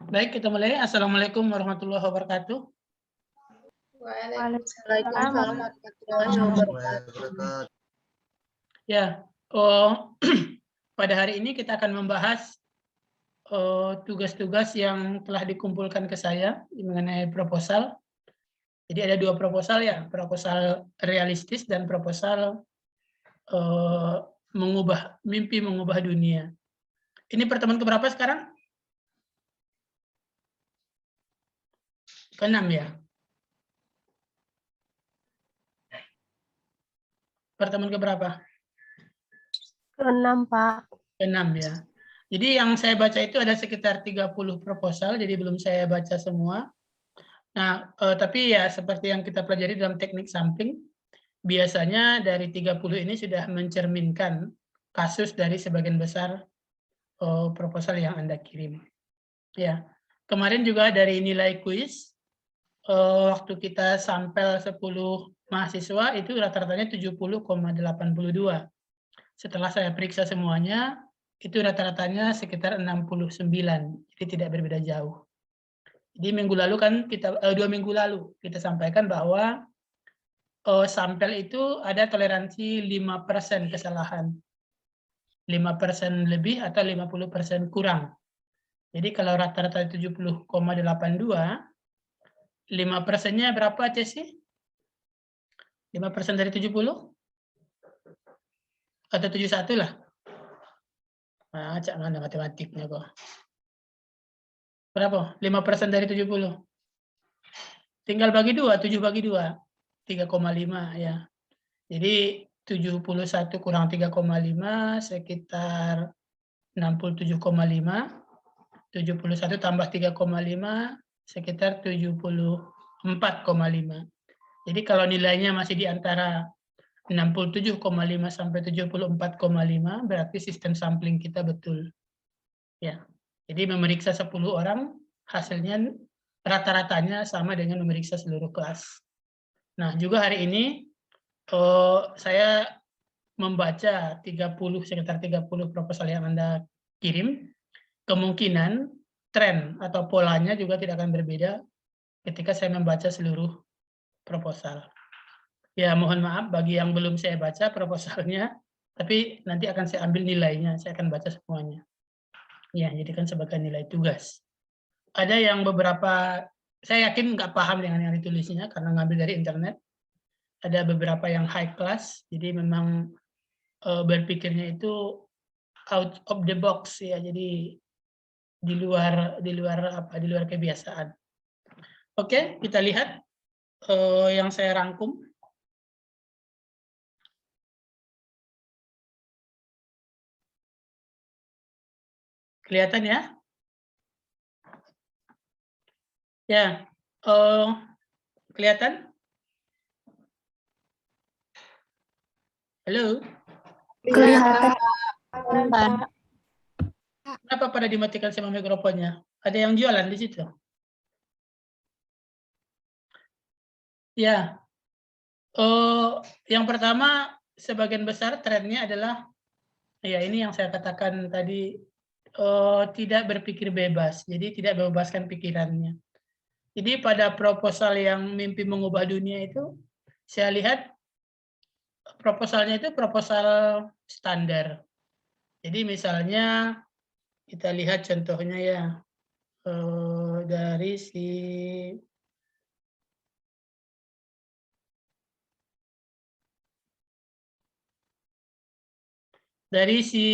Baik, kita mulai. Assalamualaikum warahmatullahi wabarakatuh. Waalaikumsalam warahmatullahi wabarakatuh. Ya, pada hari ini kita akan membahas tugas-tugas yang telah dikumpulkan ke saya mengenai proposal. Jadi ada 2 proposal ya, proposal realistis dan proposal mimpi mengubah dunia. Ini pertemuan keberapa sekarang? Ke-6 ya? Pertemuan keberapa? Ke-6, Pak. Ke-6 ya. Jadi yang saya baca itu ada sekitar 30 proposal, jadi belum saya baca semua. Nah, tapi ya seperti yang kita pelajari dalam teknik sampling, biasanya dari 30 ini sudah mencerminkan kasus dari sebagian besar proposal yang Anda kirim. Ya, kemarin juga dari nilai kuis, waktu kita sampel 10 mahasiswa itu rata-ratanya 70,82. Setelah saya periksa semuanya, itu rata-ratanya sekitar 69, jadi tidak berbeda jauh. Jadi minggu lalu kan kita 2 minggu lalu kita sampaikan bahwa sampel itu ada toleransi 5% kesalahan. 5% lebih atau 50% kurang. Jadi kalau rata-rata 70,82, 5%-nya berapa, Cesi? 5% dari 70? Atau 71 lah? Nah, cak mana matematiknya kok. Berapa? 5% dari 70. Tinggal bagi 2, 7 bagi 2. 3,5 ya. Jadi 71 kurang 3,5 sekitar 67,5. 71 tambah 3,5 sekitar 74,5. Jadi kalau nilainya masih di antara 67,5 sampai 74,5 berarti sistem sampling kita betul. Ya. Jadi memeriksa 10 orang hasilnya rata-ratanya sama dengan memeriksa seluruh kelas. Nah, juga hari ini saya membaca sekitar 30 proposal yang Anda kirim. Kemungkinan tren atau polanya juga tidak akan berbeda ketika saya membaca seluruh proposal. Ya, mohon maaf bagi yang belum saya baca proposalnya, tapi nanti akan saya ambil nilainya, saya akan baca semuanya. Ya, jadikan sebagai nilai tugas. Ada yang beberapa, saya yakin nggak paham dengan yang ditulisnya karena ngambil dari internet. Ada beberapa yang high class, jadi memang berpikirnya itu out of the box ya, jadi di luar kebiasaan. Oke, kita lihat yang saya rangkum. Kelihatan ya? Ya, kelihatan? Halo? Kelihatan, Pak. Kenapa pada dimatikan sama mikrofonnya? Ada yang jualan di situ? Ya, yang pertama sebagian besar trennya adalah, ya ini yang saya katakan tadi, tidak berpikir bebas, jadi tidak membebaskan pikirannya. Jadi pada proposal yang mimpi mengubah dunia itu, saya lihat proposalnya itu proposal standar. Jadi misalnya kita lihat contohnya ya, dari si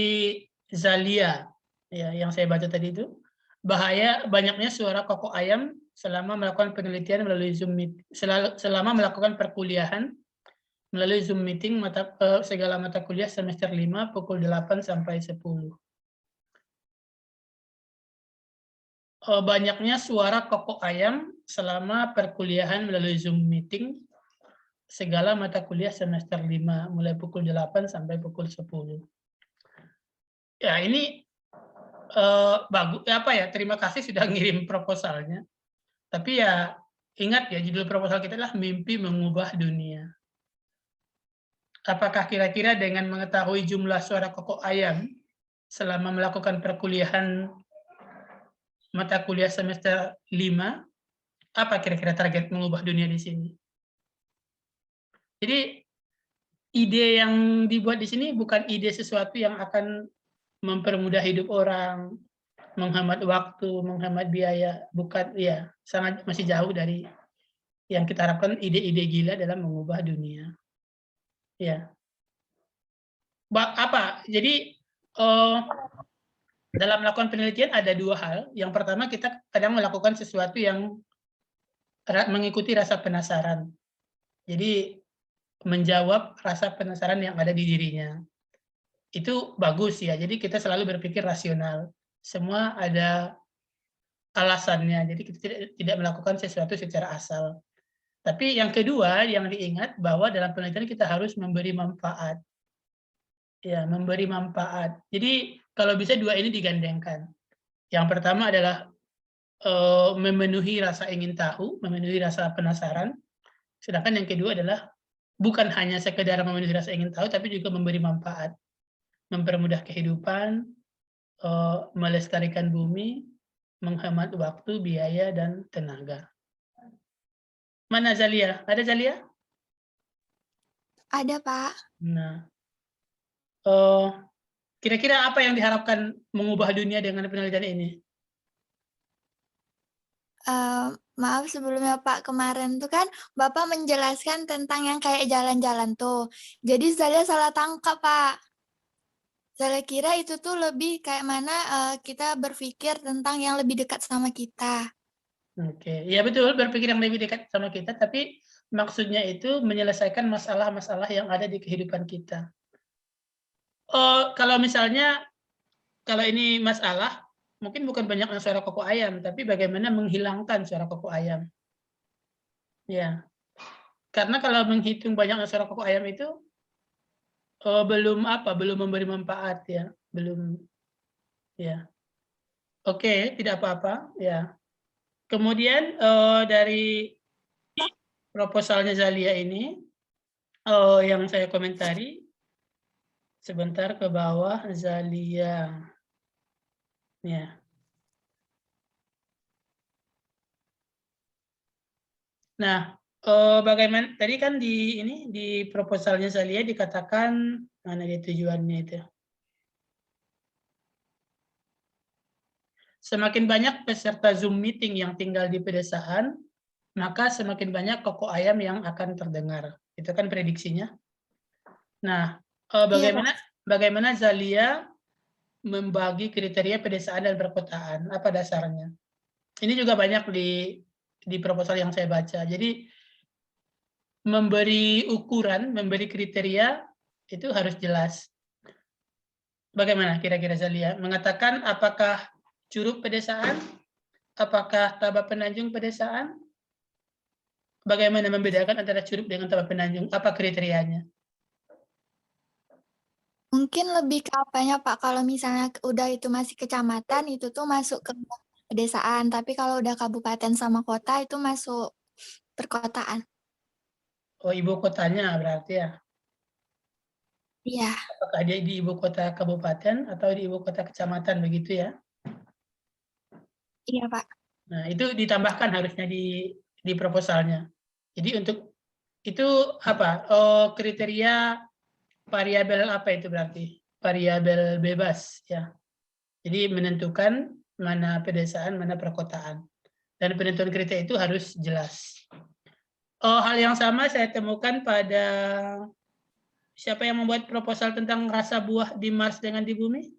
Zalia ya, yang saya baca tadi itu, bahaya banyaknya suara kokok ayam selama melakukan penelitian melalui Zoom meeting, selama melakukan perkuliahan melalui Zoom meeting segala mata kuliah semester 5 pukul 8 sampai 10. Banyaknya suara kokok ayam selama perkuliahan melalui Zoom meeting segala mata kuliah semester 5 mulai pukul 8 sampai pukul 10. Ya, ini bagus apa ya, terima kasih sudah ngirim proposalnya. Tapi ya ingat ya, judul proposal kita adalah mimpi mengubah dunia. Apakah kira-kira dengan mengetahui jumlah suara kokok ayam selama melakukan perkuliahan mata kuliah semester 5, apa kira-kira target mengubah dunia di sini? Jadi ide yang dibuat di sini bukan ide sesuatu yang akan mempermudah hidup orang, menghemat waktu, menghemat biaya, bukan, ya, sangat masih jauh dari yang kita harapkan ide-ide gila dalam mengubah dunia. Ya. Jadi dalam melakukan penelitian ada dua hal. Yang pertama, kita kadang melakukan sesuatu yang mengikuti rasa penasaran. Jadi menjawab rasa penasaran yang ada di dirinya. Itu bagus ya, jadi kita selalu berpikir rasional. Semua ada alasannya, jadi kita tidak melakukan sesuatu secara asal. Tapi yang kedua, yang diingat bahwa dalam penelitian kita harus memberi manfaat. Ya, memberi manfaat. Jadi kalau bisa dua ini digandengkan. Yang pertama adalah memenuhi rasa ingin tahu, memenuhi rasa penasaran. Sedangkan yang kedua adalah bukan hanya sekedar memenuhi rasa ingin tahu, tapi juga memberi manfaat. Mempermudah kehidupan, melestarikan bumi, menghemat waktu, biaya, dan tenaga. Mana Zalia? Ada Zalia? Ada, Pak. Nah, kira-kira apa yang diharapkan mengubah dunia dengan penelitian ini? Maaf sebelumnya Pak, kemarin tuh kan Bapak menjelaskan tentang yang kayak jalan-jalan tuh. Jadi saya salah tangkap Pak. Saya kira itu tuh lebih kayak mana kita berpikir tentang yang lebih dekat sama kita. Oke, ya betul, berpikir yang lebih dekat sama kita, tapi maksudnya itu menyelesaikan masalah-masalah yang ada di kehidupan kita. Kalau misalnya, kalau ini masalah, mungkin bukan banyaknya suara koko ayam, tapi bagaimana menghilangkan suara koko ayam. Ya, karena kalau menghitung banyaknya suara koko ayam itu belum memberi manfaat ya, belum ya. Oke, tidak apa-apa ya. Kemudian dari proposalnya Zalia ini yang saya komentari, sebentar ke bawah Zalia. Ya. Nah, bagaimana tadi kan di proposalnya Zalia dikatakan mana dia tujuannya itu. Semakin banyak peserta Zoom meeting yang tinggal di pedesaan, maka semakin banyak koko ayam yang akan terdengar. Itu kan prediksinya. Nah, bagaimana Zalia membagi kriteria pedesaan dan perkotaan? Apa dasarnya? Ini juga banyak di proposal yang saya baca. Jadi memberi ukuran, memberi kriteria itu harus jelas. Bagaimana kira-kira Zalia? Mengatakan apakah Curug pedesaan? Apakah Tabak Penanjung pedesaan? Bagaimana membedakan antara Curug dengan Tabak Penanjung? Apa kriterianya? Mungkin lebih ke apanya Pak, kalau misalnya udah itu masih kecamatan, itu tuh masuk ke pedesaan. Tapi kalau udah kabupaten sama kota, itu masuk perkotaan. Oh, ibu kotanya berarti ya? Iya. Apakah dia di ibu kota kabupaten atau di ibu kota kecamatan begitu ya? Iya Pak. Nah, itu ditambahkan harusnya di proposalnya. Jadi untuk itu apa? Kriteria variabel apa itu berarti? Variabel bebas ya. Jadi menentukan mana pedesaan, mana perkotaan. Dan penentuan kriteria itu harus jelas. Hal yang sama saya temukan pada siapa yang membuat proposal tentang rasa buah di Mars dengan di bumi?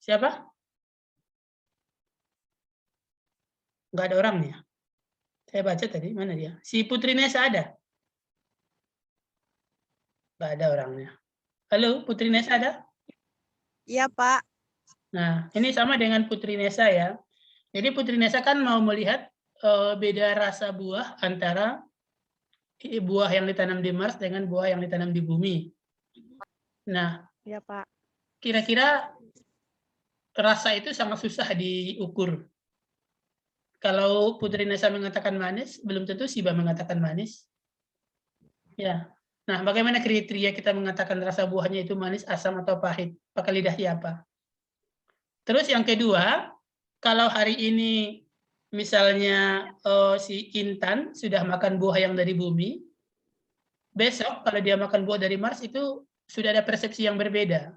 Siapa? Nggak ada orangnya. Saya baca tadi, mana dia? Si Putri Nesa ada? Nggak ada orangnya. Halo, Putri Nesa ada? Iya, Pak. Nah, ini sama dengan Putri Nesa ya. Jadi Putri Nesa kan mau melihat beda rasa buah antara buah yang ditanam di Mars dengan buah yang ditanam di bumi. Nah, Iya, Pak. kira-kira rasa itu sangat susah diukur. Kalau Putri Nesa mengatakan manis, belum tentu Siba mengatakan manis. Ya, Nah, bagaimana kriteria kita mengatakan rasa buahnya itu manis, asam, atau pahit? Pakai lidah siapa? Terus yang kedua, kalau hari ini misalnya si Intan sudah makan buah yang dari bumi, besok kalau dia makan buah dari Mars itu sudah ada persepsi yang berbeda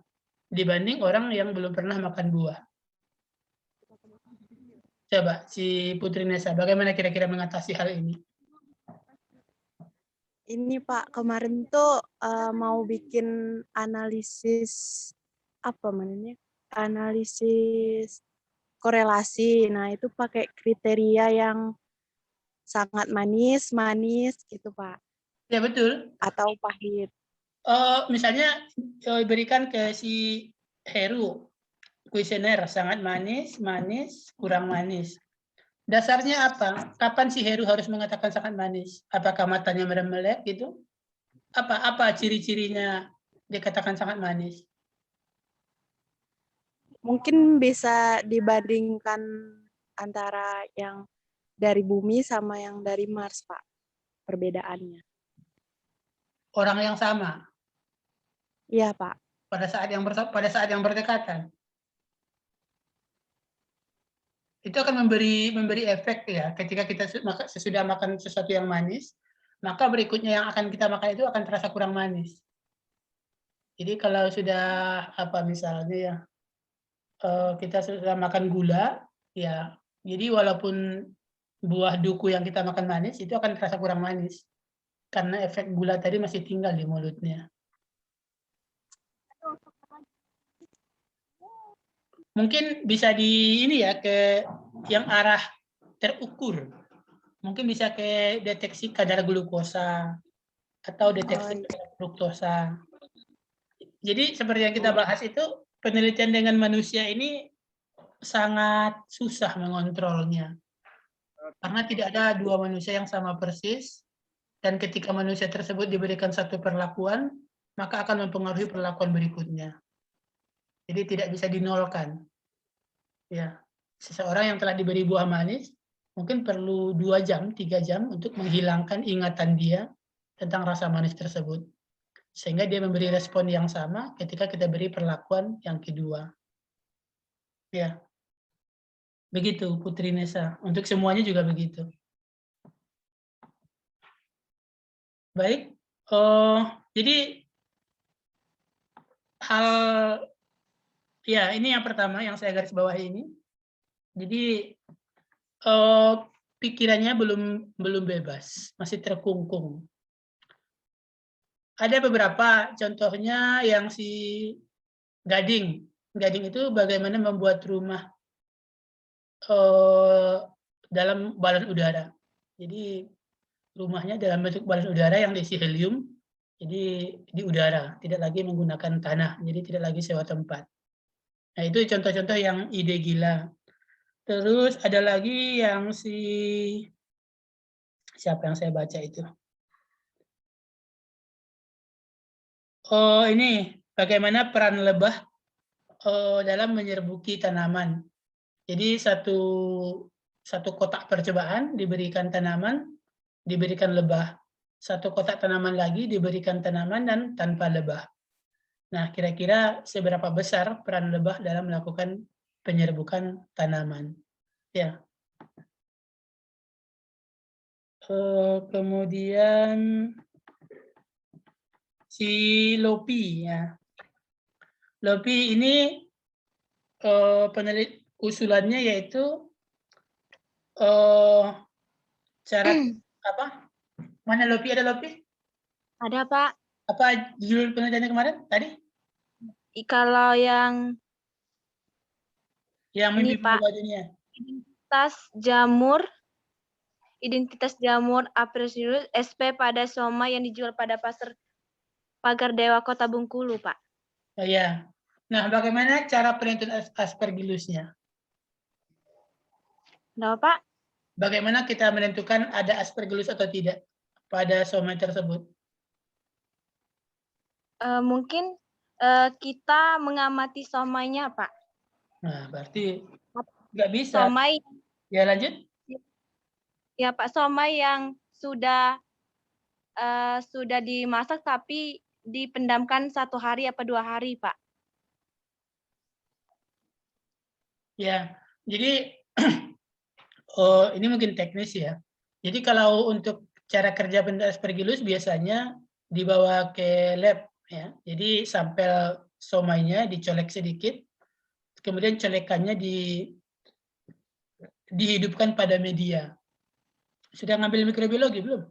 dibanding orang yang belum pernah makan buah. Coba si Putri Nesa, bagaimana kira-kira mengatasi hal ini? Ini Pak, kemarin tuh mau bikin analisis apa namanya? Analisis korelasi. Nah, itu pakai kriteria yang sangat manis, manis gitu Pak, Ya betul. atau pahit. Misalnya berikan ke si Heru kuesioner sangat manis, manis, kurang manis. Dasarnya apa? Kapan si Heru harus mengatakan sangat manis? Apakah matanya meremelek gitu? Apa ciri-cirinya dikatakan sangat manis? Mungkin bisa dibandingkan antara yang dari bumi sama yang dari Mars, Pak, perbedaannya. Orang yang sama Iya, Pak. pada saat yang berdekatan. Itu akan memberi efek ya ketika kita sesudah makan sesuatu yang manis, maka berikutnya yang akan kita makan itu akan terasa kurang manis. Jadi kalau sudah misalnya ya kita sudah makan gula ya, jadi walaupun buah duku yang kita makan manis itu akan terasa kurang manis karena efek gula tadi masih tinggal di mulutnya. Mungkin bisa di ini ya ke yang arah terukur. Mungkin bisa ke deteksi kadar glukosa atau deteksi kadar fruktosa. Jadi seperti yang kita bahas itu penelitian dengan manusia ini sangat susah mengontrolnya. Karena tidak ada dua manusia yang sama persis dan ketika manusia tersebut diberikan satu perlakuan, maka akan mempengaruhi perlakuan berikutnya. Jadi tidak bisa dinolkan. Ya, seseorang yang telah diberi buah manis mungkin perlu 2 jam, 3 jam untuk menghilangkan ingatan dia tentang rasa manis tersebut. Sehingga dia memberi respon yang sama ketika kita beri perlakuan yang kedua. Ya, begitu Putri Nesa. Untuk semuanya juga begitu. Baik, jadi hal ya ini yang pertama yang saya garis bawahi ini. Jadi pikirannya belum bebas, masih terkungkung. Ada beberapa contohnya yang si Gading. Gading itu bagaimana membuat rumah dalam balon udara. Jadi rumahnya dalam bentuk balon udara yang diisi helium, jadi di udara, tidak lagi menggunakan tanah, jadi tidak lagi sewa tempat. Nah itu contoh-contoh yang ide gila. Terus ada lagi yang siapa yang saya baca itu? Oh ini, bagaimana peran lebah dalam menyerbuki tanaman. Jadi satu kotak percobaan diberikan tanaman, diberikan lebah. Satu kotak tanaman lagi diberikan tanaman dan tanpa lebah. Nah, kira-kira seberapa besar peran lebah dalam melakukan penyerbukan tanaman? Ya. Kemudian si Lopi ya. Lopi ini usulannya yaitu cara apa? Mana Lopi? Ada Lopi? Ada, Pak. Apa judul penelitiannya kemarin tadi? Kalau yang mimpi ini, Pak, mengubah dunia. identitas jamur Apresyrus sp pada soma yang dijual pada pasar Pagar Dewa Kota Bengkulu, Pak. Oh ya. Nah, bagaimana cara penelitian aspergillusnya? Nah, Pak, Bagaimana kita menentukan ada aspergillus atau tidak pada soma tersebut? mungkin kita mengamati somainya, Pak. Nah, berarti nggak bisa. sudah dimasak tapi dipendamkan 1 hari apa 2 hari, Pak? Ya, jadi oh, ini mungkin teknis ya. Jadi kalau untuk cara kerja benda aspergillus biasanya dibawa ke lab ya. Jadi sampel somainya dicolek sedikit, kemudian colekannya dihidupkan pada media. Sudah ngambil mikrobiologi belum?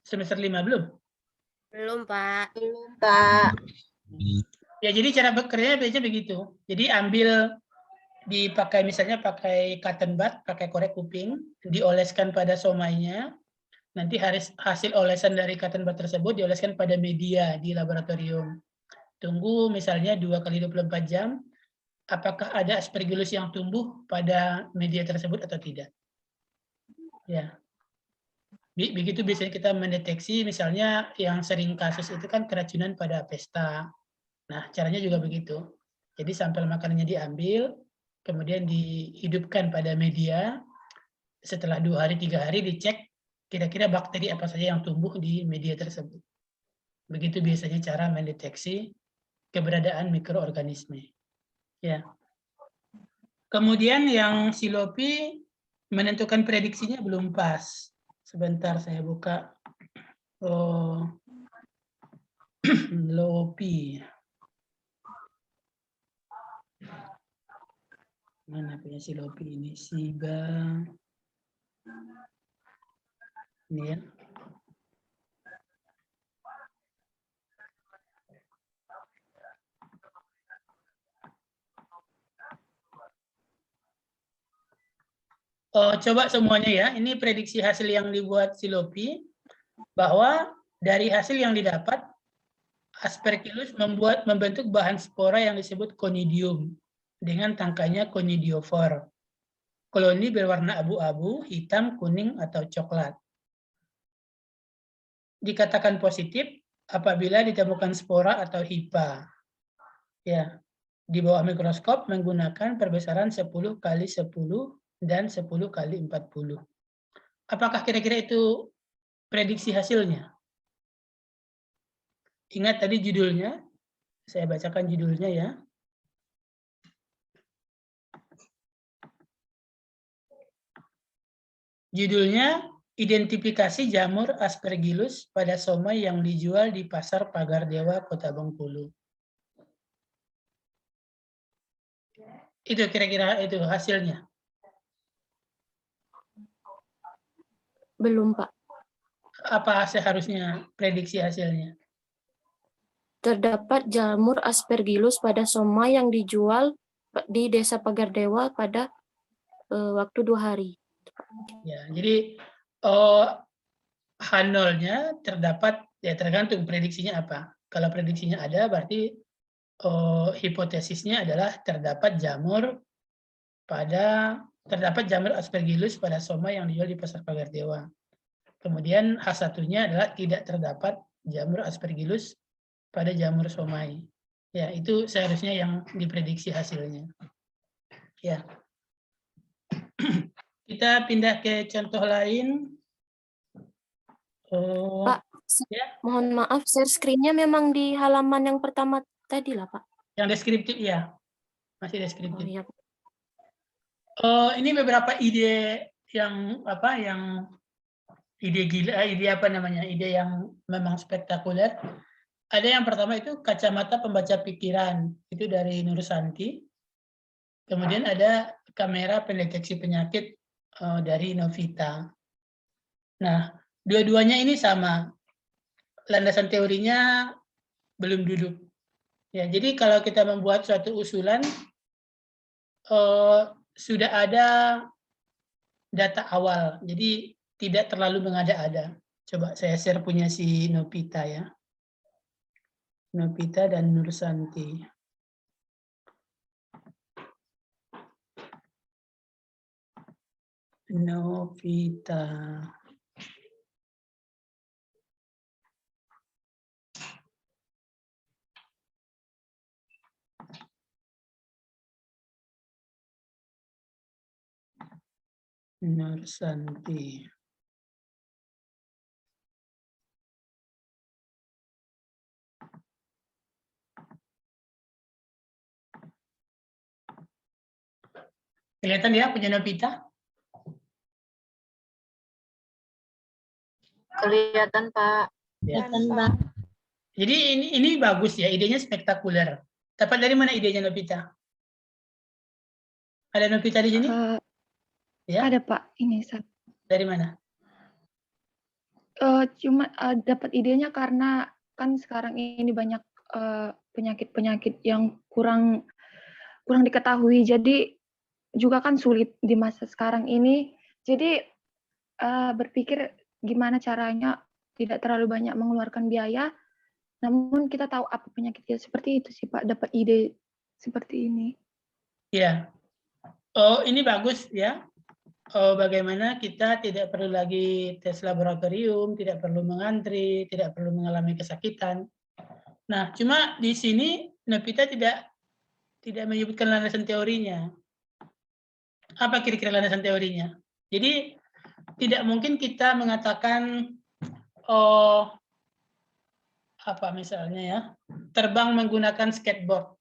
Semester 5 belum? Belum, Pak. Ya, jadi cara bekerjanya biasanya begitu. Jadi dipakai misalnya pakai cotton bud, pakai korek kuping, dioleskan pada somainya. Nanti hasil olesan dari cotton bud tersebut dioleskan pada media di laboratorium. Tunggu misalnya 2 kali 24 jam, apakah ada aspergillus yang tumbuh pada media tersebut atau tidak. Ya. Begitu biasanya kita mendeteksi, misalnya yang sering kasus itu kan keracunan pada pesta. Nah, caranya juga begitu. Jadi sampel makanannya diambil, kemudian dihidupkan pada media, setelah 2 hari, 3 hari dicek kira-kira bakteri apa saja yang tumbuh di media tersebut. Begitu biasanya cara mendeteksi keberadaan mikroorganisme. Ya. Kemudian yang silopi menentukan prediksinya belum pas. Sebentar saya buka. Oh, lopi. Mana punya silopi ini? Siba. Ini ya. Oh, coba semuanya ya. Ini prediksi hasil yang dibuat Silopi, bahwa dari hasil yang didapat, Aspergillus membentuk bahan spora yang disebut conidium dengan tangkainya conidiofor. Koloni berwarna abu-abu, hitam, kuning, atau coklat. Dikatakan positif apabila ditemukan spora atau hipa. Ya, di bawah mikroskop menggunakan perbesaran 10 kali 10 dan 10 kali 40. Apakah kira-kira itu prediksi hasilnya? Ingat tadi judulnya, saya bacakan judulnya ya. Judulnya, identifikasi jamur Aspergillus pada somai yang dijual di Pasar Pagar Dewa, Kota Bengkulu. Itu kira-kira itu hasilnya. Belum, Pak. Apa seharusnya prediksi hasilnya? Terdapat jamur Aspergillus pada somai yang dijual di Desa Pagar Dewa pada waktu 2 hari. Ya, jadi H0-nya terdapat, ya tergantung prediksinya apa. Kalau prediksinya ada, berarti hipotesisnya adalah terdapat jamur Aspergillus pada somai yang dijual di Pasar Pagar Dewa. Kemudian H1-nya adalah tidak terdapat jamur Aspergillus pada jamur somai. Ya, itu seharusnya yang diprediksi hasilnya. Ya. Kita pindah ke contoh lain. Pak, ya. Mohon maaf, share screen-nya memang di halaman yang pertama tadi lah, Pak. Yang deskriptif ya, masih deskriptif. Oh, iya. Ini beberapa ide yang ide gila, ide yang memang spektakuler. Ada yang pertama itu kacamata pembaca pikiran, itu dari Nursanti. Kemudian ada kamera pendeteksi penyakit dari Novita. Nah, dua-duanya ini sama. Landasan teorinya belum duduk. Ya, jadi kalau kita membuat suatu usulan, sudah ada data awal, jadi tidak terlalu mengada-ada. Coba saya share punya si Novita ya. Novita dan Nursanti. Novita. Nursanti. Kelihatan ya punya Novita? Kelihatan, Pak. Ya. Dan, Pak. Jadi ini bagus ya, idenya spektakuler. Dapat dari mana idenya Novita? Ada Novita di sini? Ya. Ada Pak, ini Dari mana? cuma dapat idenya karena kan sekarang ini banyak penyakit-penyakit yang kurang diketahui, jadi juga kan sulit di masa sekarang ini. Jadi berpikir gimana caranya tidak terlalu banyak mengeluarkan biaya, namun kita tahu apa penyakitnya, seperti itu sih Pak, dapat ide seperti ini. Ya. Oh, ini bagus ya. Oh, bagaimana kita tidak perlu lagi tes laboratorium, tidak perlu mengantri, tidak perlu mengalami kesakitan. Nah, cuma di sini Novita tidak menyebutkan landasan teorinya. Apa kira-kira landasan teorinya? Jadi tidak mungkin kita mengatakan apa misalnya ya, terbang menggunakan skateboard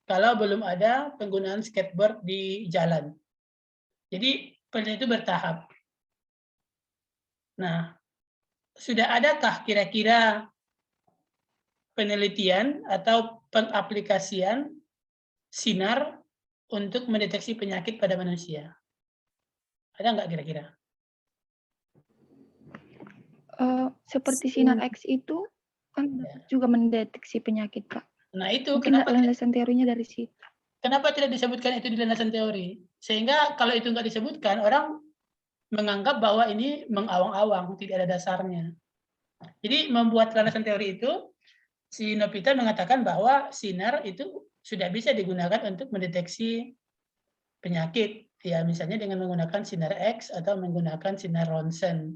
kalau belum ada penggunaan skateboard di jalan. Jadi penelitian itu bertahap. Nah, sudah adakah kira-kira penelitian atau pengaplikasian sinar untuk mendeteksi penyakit pada manusia? Ada nggak kira-kira? Seperti sinar X itu kan juga mendeteksi penyakit, Pak. Nah itu Mungkin landasan teorinya dari situ. Kenapa tidak disebutkan itu di landasan teori? Sehingga kalau itu nggak disebutkan, orang menganggap bahwa ini mengawang-awang, tidak ada dasarnya. Jadi membuat landasan teori itu, si Novita mengatakan bahwa sinar itu sudah bisa digunakan untuk mendeteksi penyakit. Ya, misalnya dengan menggunakan sinar X atau menggunakan sinar ronsen.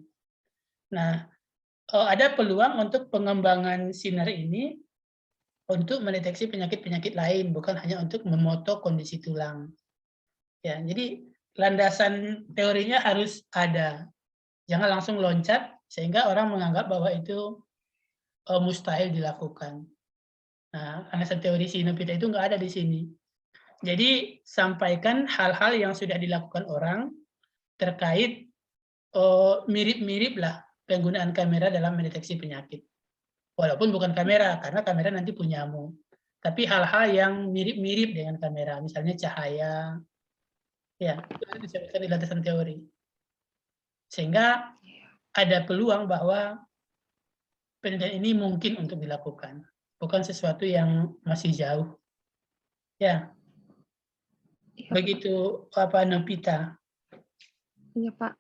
Nah, ada peluang untuk pengembangan sinar ini untuk mendeteksi penyakit-penyakit lain, bukan hanya untuk memoto kondisi tulang. Ya, jadi landasan teorinya harus ada. Jangan langsung loncat sehingga orang menganggap bahwa itu mustahil dilakukan. Nah, landasan teori si Novita itu nggak ada di sini. Jadi sampaikan hal-hal yang sudah dilakukan orang terkait mirip-mirip lah penggunaan kamera dalam mendeteksi penyakit. Walaupun bukan kamera, karena kamera nanti punyamu. Tapi hal-hal yang mirip-mirip dengan kamera, misalnya cahaya, ya, itu disebutkan di landasan teori. Sehingga ada peluang bahwa penelitian ini mungkin untuk dilakukan. Bukan sesuatu yang masih jauh. Ya. Begitu apa Novita. Iya, Pak.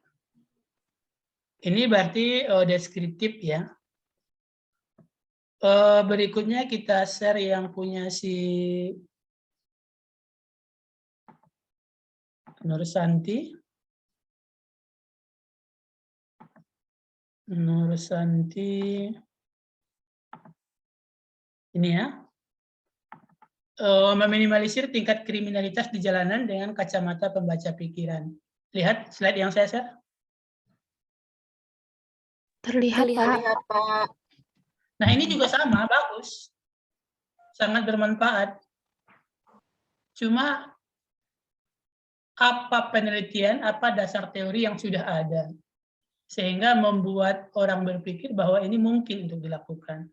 Ini berarti deskriptif ya. Berikutnya kita share yang punya si Nursanti. Ini ya. Meminimalisir tingkat kriminalitas di jalanan dengan kacamata pembaca pikiran. Lihat slide yang saya share. Terlihat, Pak. Nah, ini juga sama, bagus. Sangat bermanfaat. Cuma apa penelitian, apa dasar teori yang sudah ada. Sehingga membuat orang berpikir bahwa ini mungkin untuk dilakukan.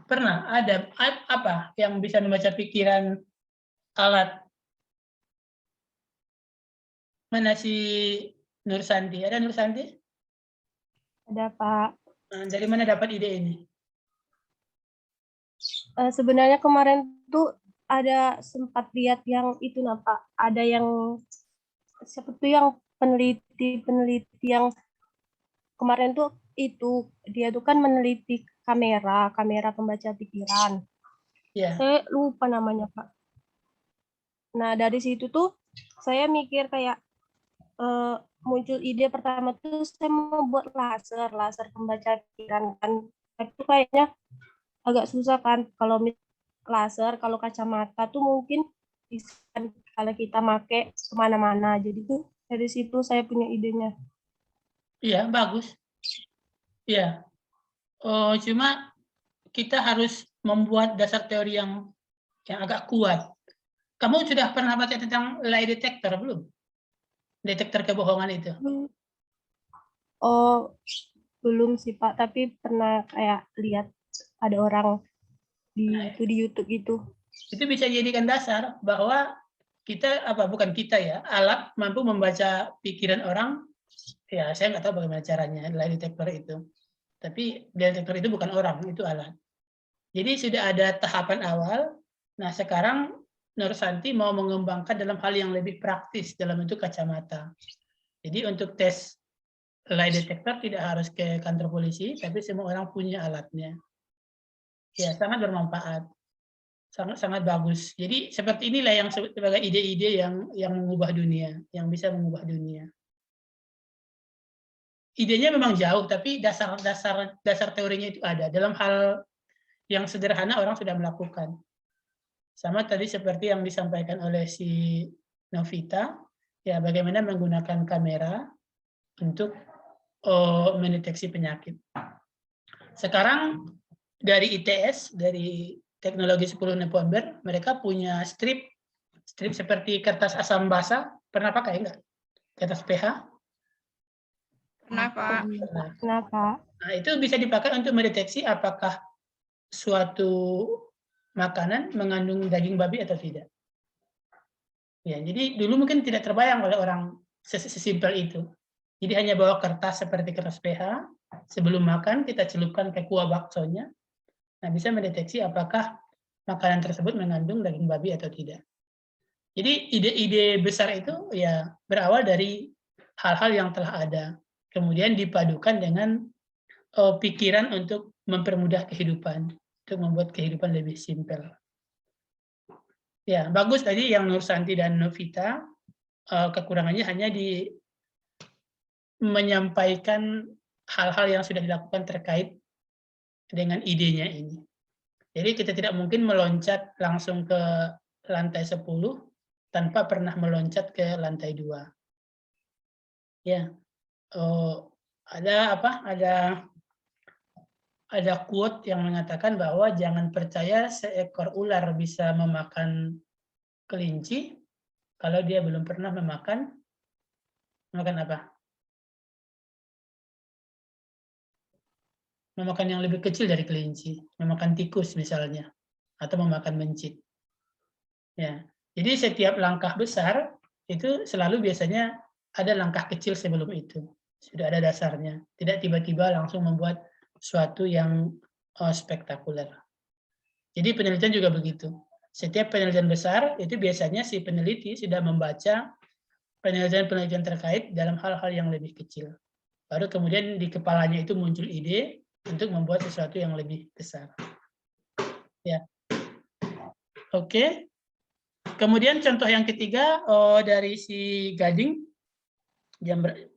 Pernah ada apa yang bisa membaca pikiran alat? Mana si Nursanti? Ada Nursanti? Ada, Pak. Nah, dari mana dapat ide ini? Sebenarnya kemarin tuh ada sempat lihat yang itu, Pak. Ada yang seperti yang peneliti yang kemarin tuh itu dia tuh kan meneliti kamera pembaca pikiran. Yeah. Saya lupa namanya, Pak. Nah, dari situ tuh saya mikir kayak muncul ide pertama tuh saya mau buat laser pembaca pikiran kan. Itu kayaknya agak susah kan kalau laser, kalau kacamata tuh mungkin bisa kalau kita pakai kemana-mana. Jadi tuh dari situ saya punya idenya. Iya, bagus. Iya. Cuma kita harus membuat dasar teori yang agak kuat. Kamu sudah pernah baca tentang lie detector belum? Detektor kebohongan itu. Oh, belum sih Pak, tapi pernah kayak lihat ada orang di YouTube gitu. Itu bisa jadikan dasar bahwa kita bukan kita ya, alat mampu membaca pikiran orang. Ya, saya nggak tahu bagaimana caranya lie detector itu. Tapi detektor itu bukan orang, itu alat. Jadi sudah ada tahapan awal. Nah, sekarang Nur Santi mau mengembangkan dalam hal yang lebih praktis dalam bentuk kacamata. Jadi untuk tes lie detector tidak harus ke kantor polisi, tapi semua orang punya alatnya. Ya, sangat bermanfaat. Sangat bagus. Jadi seperti inilah yang sebagai ide-ide yang mengubah dunia, yang bisa mengubah dunia. Idenya memang jauh, tapi dasar teorinya itu ada. Dalam hal yang sederhana orang sudah melakukan. Sama tadi seperti yang disampaikan oleh si Novita, ya bagaimana menggunakan kamera untuk mendeteksi penyakit. Sekarang dari ITS, dari Teknologi 10 November, mereka punya strip seperti kertas asam basa. Pernah pakai enggak? Kertas PH? Kenapa? Kenapa? Nah, itu bisa dipakai untuk mendeteksi apakah suatu makanan mengandung daging babi atau tidak. Ya, jadi dulu mungkin tidak terbayang oleh orang sesimpel itu. Jadi hanya bawa kertas seperti kertas PH, sebelum makan kita celupkan ke kuah baksonya. Nah, bisa mendeteksi apakah makanan tersebut mengandung daging babi atau tidak. Jadi ide-ide besar itu ya berawal dari hal-hal yang telah ada. Kemudian dipadukan dengan pikiran untuk mempermudah kehidupan, untuk membuat kehidupan lebih simpel. Ya, bagus tadi yang Nur Santi dan Novita, kekurangannya hanya di menyampaikan hal-hal yang sudah dilakukan terkait dengan idenya ini. Jadi kita tidak mungkin meloncat langsung ke lantai 10 tanpa pernah meloncat ke lantai 2. Ya, ada quote yang mengatakan bahwa jangan percaya seekor ular bisa memakan kelinci kalau dia belum pernah memakan apa? Memakan yang lebih kecil dari kelinci, memakan tikus misalnya, atau memakan mencit. Ya, jadi setiap langkah besar itu selalu biasanya ada langkah kecil sebelum itu. Sudah ada dasarnya. Tidak tiba-tiba langsung membuat suatu yang spektakuler. Jadi penelitian juga begitu. Setiap penelitian besar itu biasanya si peneliti sudah membaca penelitian-penelitian terkait dalam hal-hal yang lebih kecil. Baru kemudian di kepalanya itu muncul ide untuk membuat sesuatu yang lebih besar. Ya. Oke. Kemudian contoh yang ketiga dari si Gading.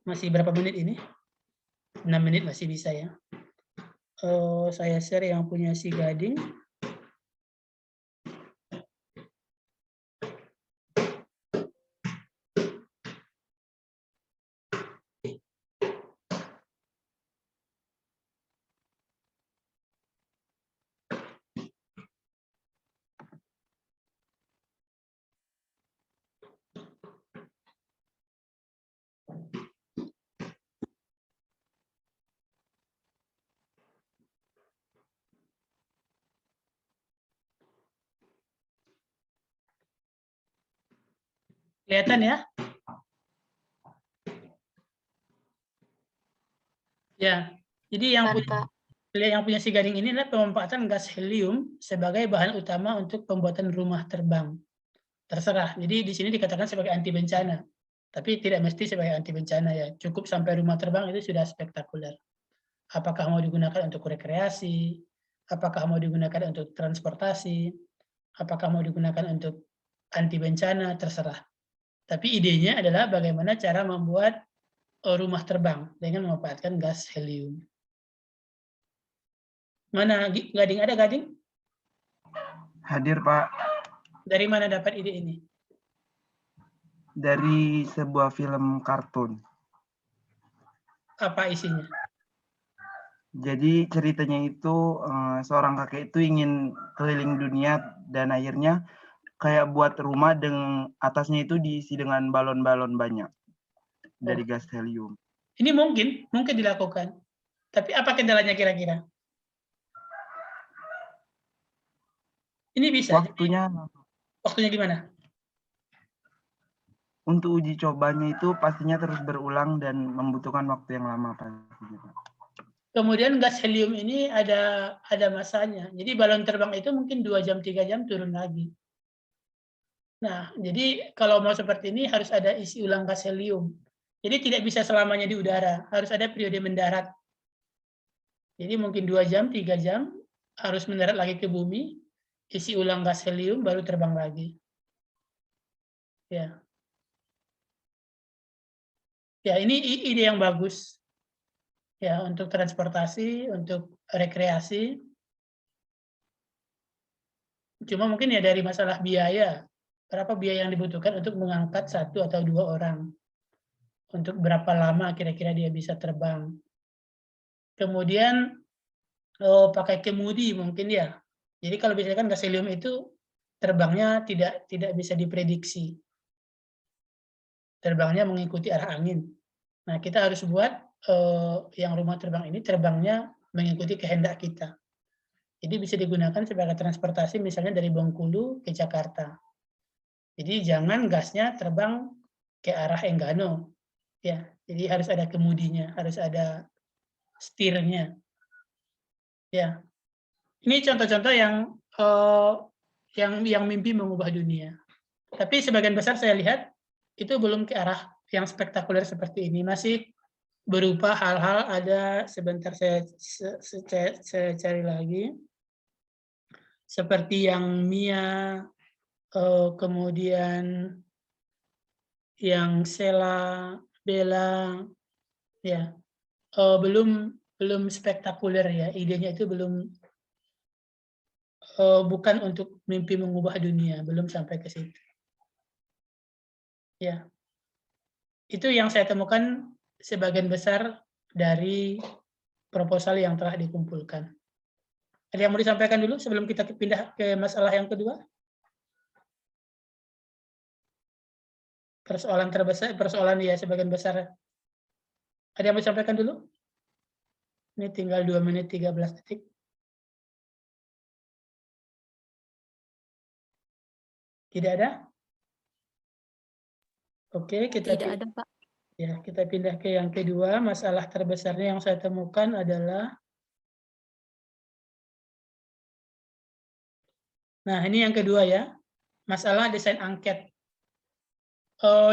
Masih berapa menit ini? 6 menit masih bisa ya. Saya share yang punya si Gading. Kelihatan ya? Ya, jadi yang punya si Gading ini adalah pemanfaatan gas helium sebagai bahan utama untuk pembuatan rumah terbang. Terserah. Jadi di sini dikatakan sebagai anti bencana, tapi tidak mesti sebagai anti bencana ya. Cukup sampai rumah terbang itu sudah spektakuler. Apakah mau digunakan untuk rekreasi? Apakah mau digunakan untuk transportasi? Apakah mau digunakan untuk anti bencana? Terserah. Tapi idenya adalah bagaimana cara membuat rumah terbang dengan memanfaatkan gas helium. Mana Gading? Ada Gading? Hadir, Pak. Dari mana dapat ide ini? Dari sebuah film kartun. Apa isinya? Jadi ceritanya itu seorang kakek itu ingin keliling dunia dan akhirnya kayak buat rumah dengan atasnya itu diisi dengan balon-balon banyak dari gas helium. Ini mungkin dilakukan. Tapi apa kendalanya kira-kira? Ini bisa. Waktunya gimana? Untuk uji cobanya itu pastinya terus berulang dan membutuhkan waktu yang lama pastinya, Pak. Kemudian gas helium ini ada masanya. Jadi balon terbang itu mungkin 2 jam, 3 jam turun lagi. Nah, jadi kalau mau seperti ini harus ada isi ulang gas helium. Jadi tidak bisa selamanya di udara, harus ada periode mendarat. Jadi mungkin 2 jam, 3 jam, harus mendarat lagi ke bumi, isi ulang gas helium, baru terbang lagi. Ya. Ya, ini ide yang bagus. Ya, untuk transportasi, untuk rekreasi. Cuma mungkin ya dari masalah biaya. Berapa biaya yang dibutuhkan untuk mengangkat 1 atau 2 orang. Untuk berapa lama kira-kira dia bisa terbang. Kemudian pakai kemudi mungkin ya. Jadi kalau biasanya kan gas helium itu terbangnya tidak bisa diprediksi. Terbangnya mengikuti arah angin. Nah, kita harus buat yang rumah terbang ini terbangnya mengikuti kehendak kita. Jadi bisa digunakan sebagai transportasi misalnya dari Bengkulu ke Jakarta. Jadi jangan gasnya terbang ke arah Enggano. Ya, jadi harus ada kemudinya, harus ada setirnya. Ya. Ini contoh-contoh yang mimpi mengubah dunia. Tapi sebagian besar saya lihat itu belum ke arah yang spektakuler seperti ini, masih berupa hal-hal ada, sebentar saya cari lagi, seperti yang Mia, kemudian yang Sela, Bella, ya, belum spektakuler ya, idenya itu belum, bukan untuk mimpi mengubah dunia, belum sampai ke situ. Ya, itu yang saya temukan sebagian besar dari proposal yang telah dikumpulkan. Ada yang mau disampaikan dulu sebelum kita pindah ke masalah yang kedua? Persoalan terbesar, persoalan ya sebagian besar. Ada yang mau disampaikan dulu? Ini tinggal 2 menit 13 detik. Tidak ada? Oke, kita Tidak ada, Pak. Ya, kita pindah ke yang kedua. Masalah terbesarnya yang saya temukan adalah, nah ini yang kedua ya, masalah desain angket.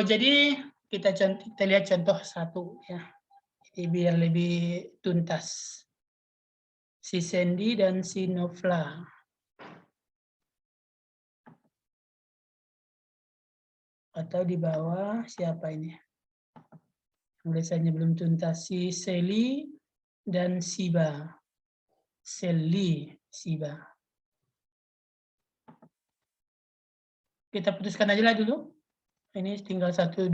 Jadi kita lihat contoh satu ya, jadi biar lebih tuntas. Si Sandy dan si Novla. Atau di bawah siapa ini? Tulisannya belum tuntas. Si Sally dan Siba. Sally, Siba. Kita putuskan aja lah dulu. Ini tinggal 1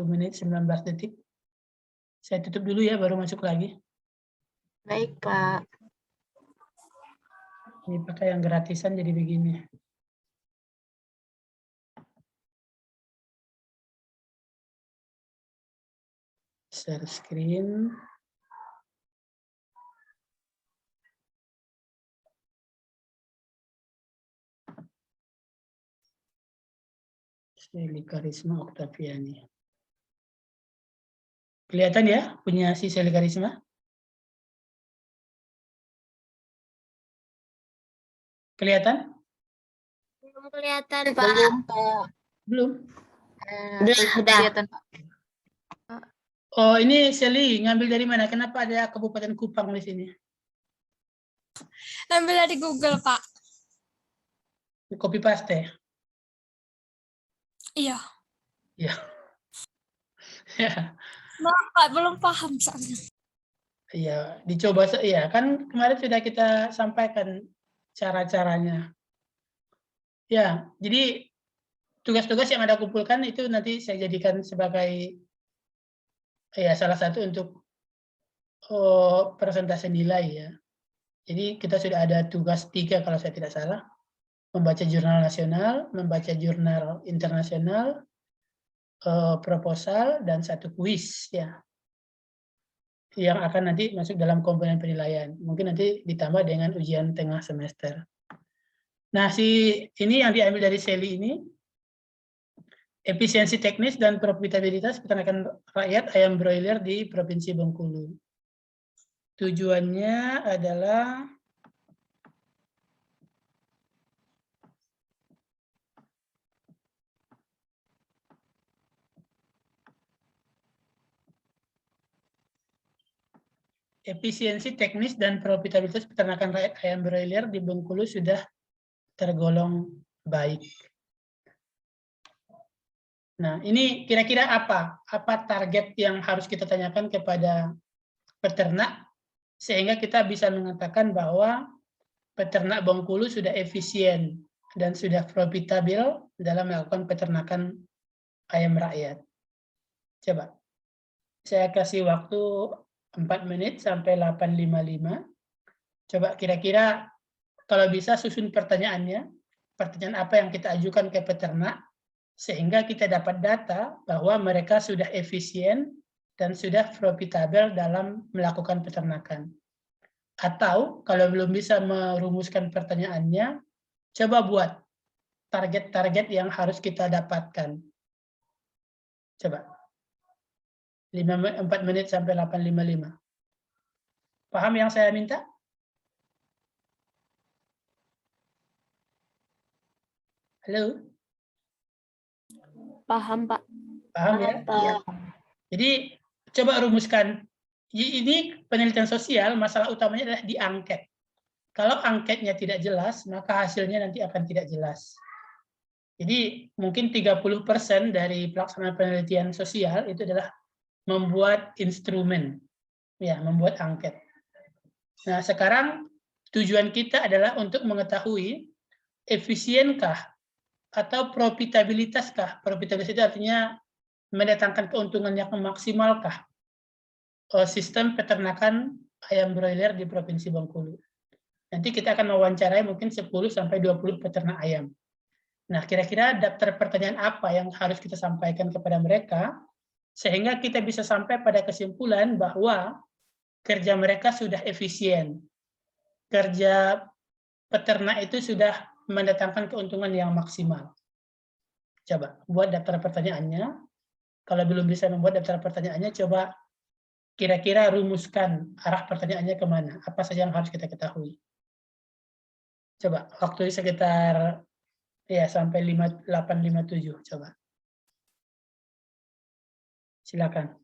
menit 19 detik. Saya tutup dulu ya, baru masuk lagi. Baik, Pak. Ini pakai yang gratisan jadi begini. Share screen. Sally Karisma Oktaviani. Kelihatan ya punya si Sally Karisma? Kelihatan? Belum kelihatan, Pak. Belum, Pak. Belum? Udah. Kelihatan, Pak. Oh, ini Sally ngambil dari mana? Kenapa ada Kabupaten Kupang di sini? Ambil dari Google, Pak. Copy paste? Iya. Ya. Ya. Maaf, Pak, belum paham soalnya. Iya, dicoba ya kan kemarin sudah kita sampaikan cara-caranya. Ya, jadi tugas-tugas yang Anda kumpulkan itu nanti saya jadikan sebagai ya salah satu untuk presentasi nilai ya. Jadi kita sudah ada tugas 3 kalau saya tidak salah. membaca jurnal nasional, membaca jurnal internasional, proposal, dan 1 kuis ya, yang akan nanti masuk dalam komponen penilaian. Mungkin nanti ditambah dengan ujian tengah semester. Nah, ini yang diambil dari Sally ini, efisiensi teknis dan profitabilitas peternakan rakyat ayam broiler di Provinsi Bengkulu. Tujuannya adalah efisiensi teknis dan profitabilitas peternakan rakyat ayam broiler di Bengkulu sudah tergolong baik. Nah, ini kira-kira apa target yang harus kita tanyakan kepada peternak sehingga kita bisa mengatakan bahwa peternak Bengkulu sudah efisien dan sudah profitabil dalam melakukan peternakan ayam rakyat. Coba, saya kasih waktu 4 menit sampai 8.55. Coba kira-kira kalau bisa susun pertanyaannya, pertanyaan apa yang kita ajukan ke peternak, sehingga kita dapat data bahwa mereka sudah efisien dan sudah profitabel dalam melakukan peternakan. Atau kalau belum bisa merumuskan pertanyaannya, coba buat target-target yang harus kita dapatkan. Coba. 4 menit sampai 8.55. Paham yang saya minta? Halo? Paham, Pak. Paham ya? Iya. Jadi coba rumuskan. Ini penelitian sosial, masalah utamanya adalah di angket. Kalau angketnya tidak jelas, maka hasilnya nanti akan tidak jelas. Jadi mungkin 30% dari pelaksanaan penelitian sosial itu adalah membuat instrumen, ya, membuat angket. Nah, sekarang tujuan kita adalah untuk mengetahui efisienkah atau profitabilitaskah. Profitabilitas itu artinya mendatangkan keuntungan yang maksimalkah sistem peternakan ayam broiler di Provinsi Bengkulu. Nanti kita akan mewawancarai mungkin 10-20 peternak ayam. Nah, kira-kira daftar pertanyaan apa yang harus kita sampaikan kepada mereka, sehingga kita bisa sampai pada kesimpulan bahwa kerja mereka sudah efisien. Kerja peternak itu sudah mendatangkan keuntungan yang maksimal. Coba buat daftar pertanyaannya. Kalau belum bisa membuat daftar pertanyaannya, coba kira-kira rumuskan arah pertanyaannya kemana, apa saja yang harus kita ketahui. Coba, waktu sekitar ya sampai 8.57, coba. Silakan.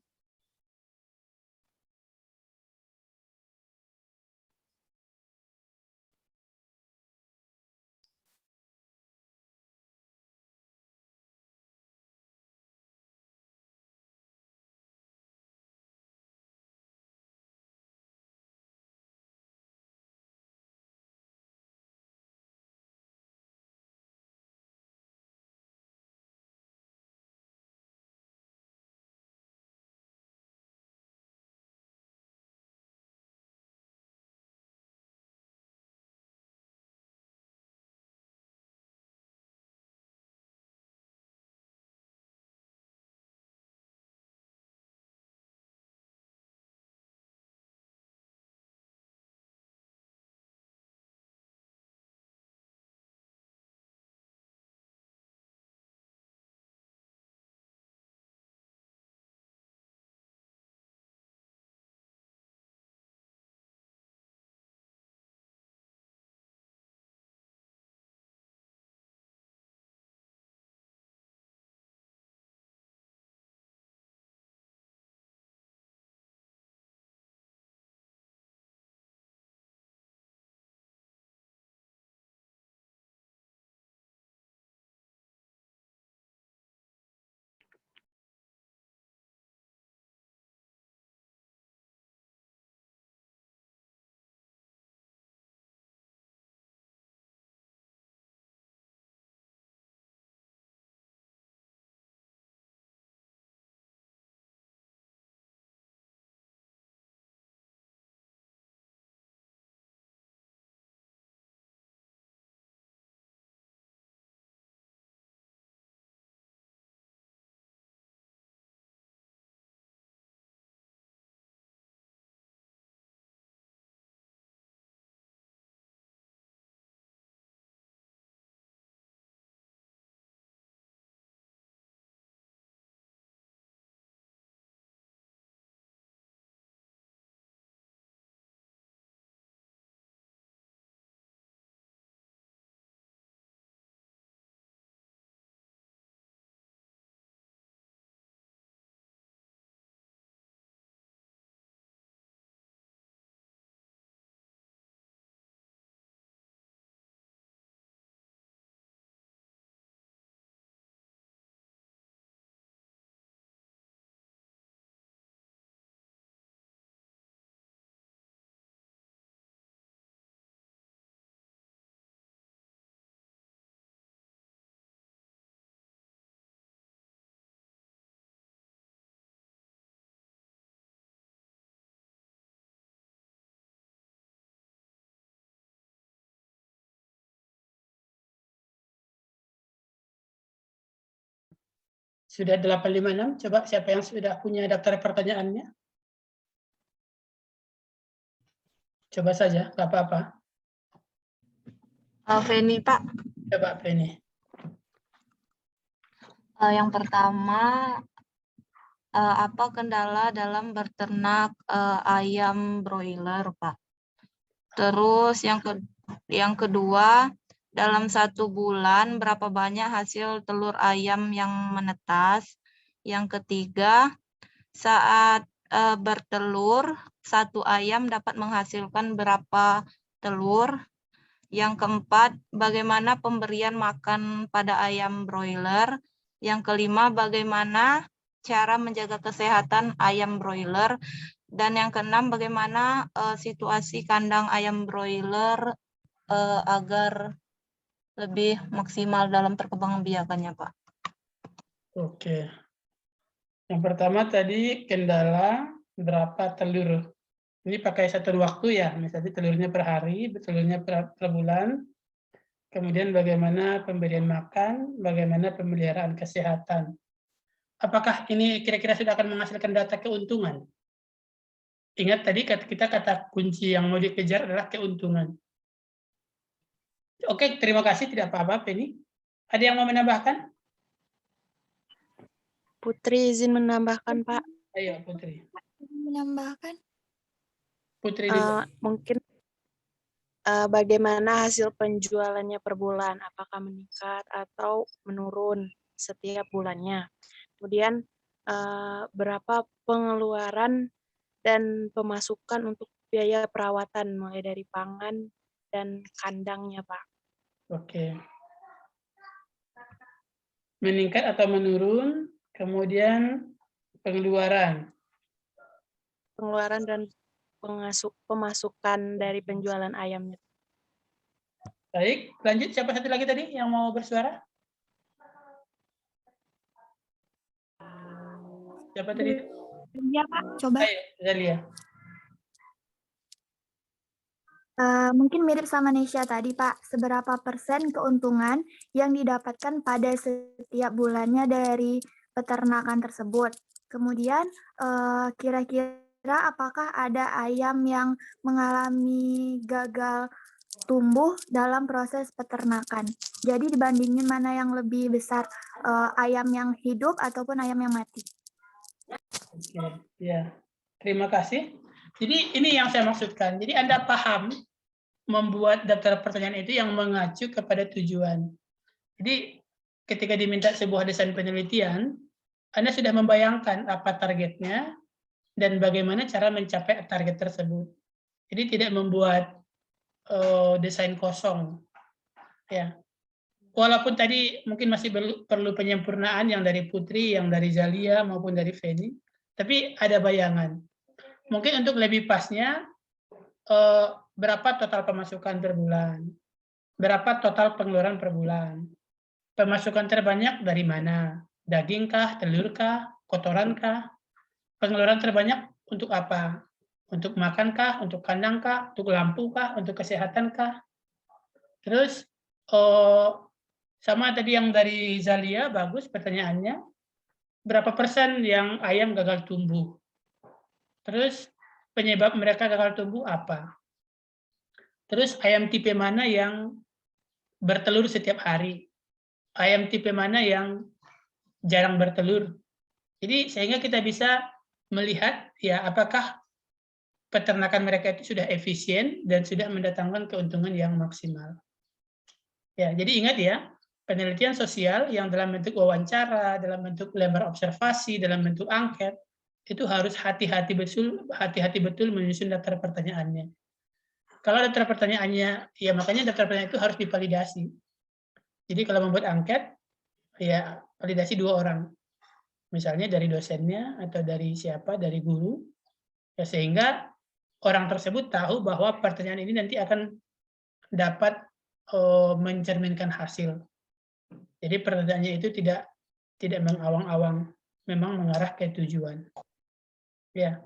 Sudah 856, coba siapa yang sudah punya daftar pertanyaannya? Coba saja, nggak apa-apa. Feni, Pak. Coba Penny. Yang pertama, apa kendala dalam beternak ayam broiler, Pak? Terus yang kedua, dalam 1 bulan berapa banyak hasil telur ayam yang menetas? Yang ketiga, saat bertelur, 1 ayam dapat menghasilkan berapa telur? Yang keempat, bagaimana pemberian makan pada ayam broiler? Yang kelima, bagaimana cara menjaga kesehatan ayam broiler? Dan yang keenam, bagaimana situasi kandang ayam broiler agar lebih maksimal dalam perkembangbiakannya, Pak? Oke. Yang pertama tadi kendala berapa telur. Ini pakai satu waktu ya, misalnya telurnya per hari, telurnya per bulan. Kemudian bagaimana pemberian makan, bagaimana pemeliharaan kesehatan. Apakah ini kira-kira sudah akan menghasilkan data keuntungan? Ingat tadi kita kata kunci yang mau dikejar adalah keuntungan. Oke, terima kasih, tidak apa-apa, Penny. Ada yang mau menambahkan? Putri izin menambahkan, Pak. Ayo, Putri. Menambahkan. Putri dulu. Mungkin bagaimana hasil penjualannya per bulan? Apakah meningkat atau menurun setiap bulannya? Kemudian berapa pengeluaran dan pemasukan untuk biaya perawatan mulai dari pangan dan kandangnya, Pak? Oke. Meningkat atau menurun, kemudian pengeluaran. Pengeluaran dan pemasukan dari penjualan ayamnya. Baik, lanjut. Siapa satu lagi tadi yang mau bersuara? Siapa tadi? Iya, Pak. Coba. Ayo, Zalia. Mungkin mirip sama Nesya tadi, Pak. Seberapa persen keuntungan yang didapatkan pada setiap bulannya dari peternakan tersebut? Kemudian, kira-kira apakah ada ayam yang mengalami gagal tumbuh dalam proses peternakan? Jadi dibandingin mana yang lebih besar, ayam yang hidup ataupun ayam yang mati? Oke, ya. Terima kasih. Jadi ini yang saya maksudkan. Jadi Anda paham membuat daftar pertanyaan itu yang mengacu kepada tujuan. Jadi ketika diminta sebuah desain penelitian, Anda sudah membayangkan apa targetnya dan bagaimana cara mencapai target tersebut. Jadi tidak membuat desain kosong. Ya. Walaupun tadi mungkin masih perlu penyempurnaan yang dari Putri, yang dari Zalia maupun dari Feni, tapi ada bayangan. Mungkin untuk lebih pasnya, berapa total pemasukan per bulan, berapa total pengeluaran per bulan, pemasukan terbanyak dari mana, daging kah, telur kah, kotoran kah, pengeluaran terbanyak untuk apa, untuk makan kah, untuk kandang kah, untuk lampu kah, untuk kesehatan kah. Terus sama tadi yang dari Zalia, bagus pertanyaannya, berapa persen yang ayam gagal tumbuh. Terus penyebab mereka gagal tumbuh apa? Terus ayam tipe mana yang bertelur setiap hari? Ayam tipe mana yang jarang bertelur? Jadi sehingga kita bisa melihat ya apakah peternakan mereka itu sudah efisien dan sudah mendatangkan keuntungan yang maksimal. Ya, jadi ingat ya, penelitian sosial yang dalam bentuk wawancara, dalam bentuk lembar observasi, dalam bentuk angket, itu harus hati-hati betul menyusun daftar pertanyaannya. Kalau daftar pertanyaannya, ya makanya daftar pertanyaan itu harus divalidasi. Jadi kalau membuat angket, ya validasi 2 orang. Misalnya dari dosennya atau dari siapa, dari guru, ya sehingga orang tersebut tahu bahwa pertanyaan ini nanti akan dapat mencerminkan hasil. Jadi pertanyaannya itu tidak mengawang-awang, memang mengarah ke tujuan. Ya.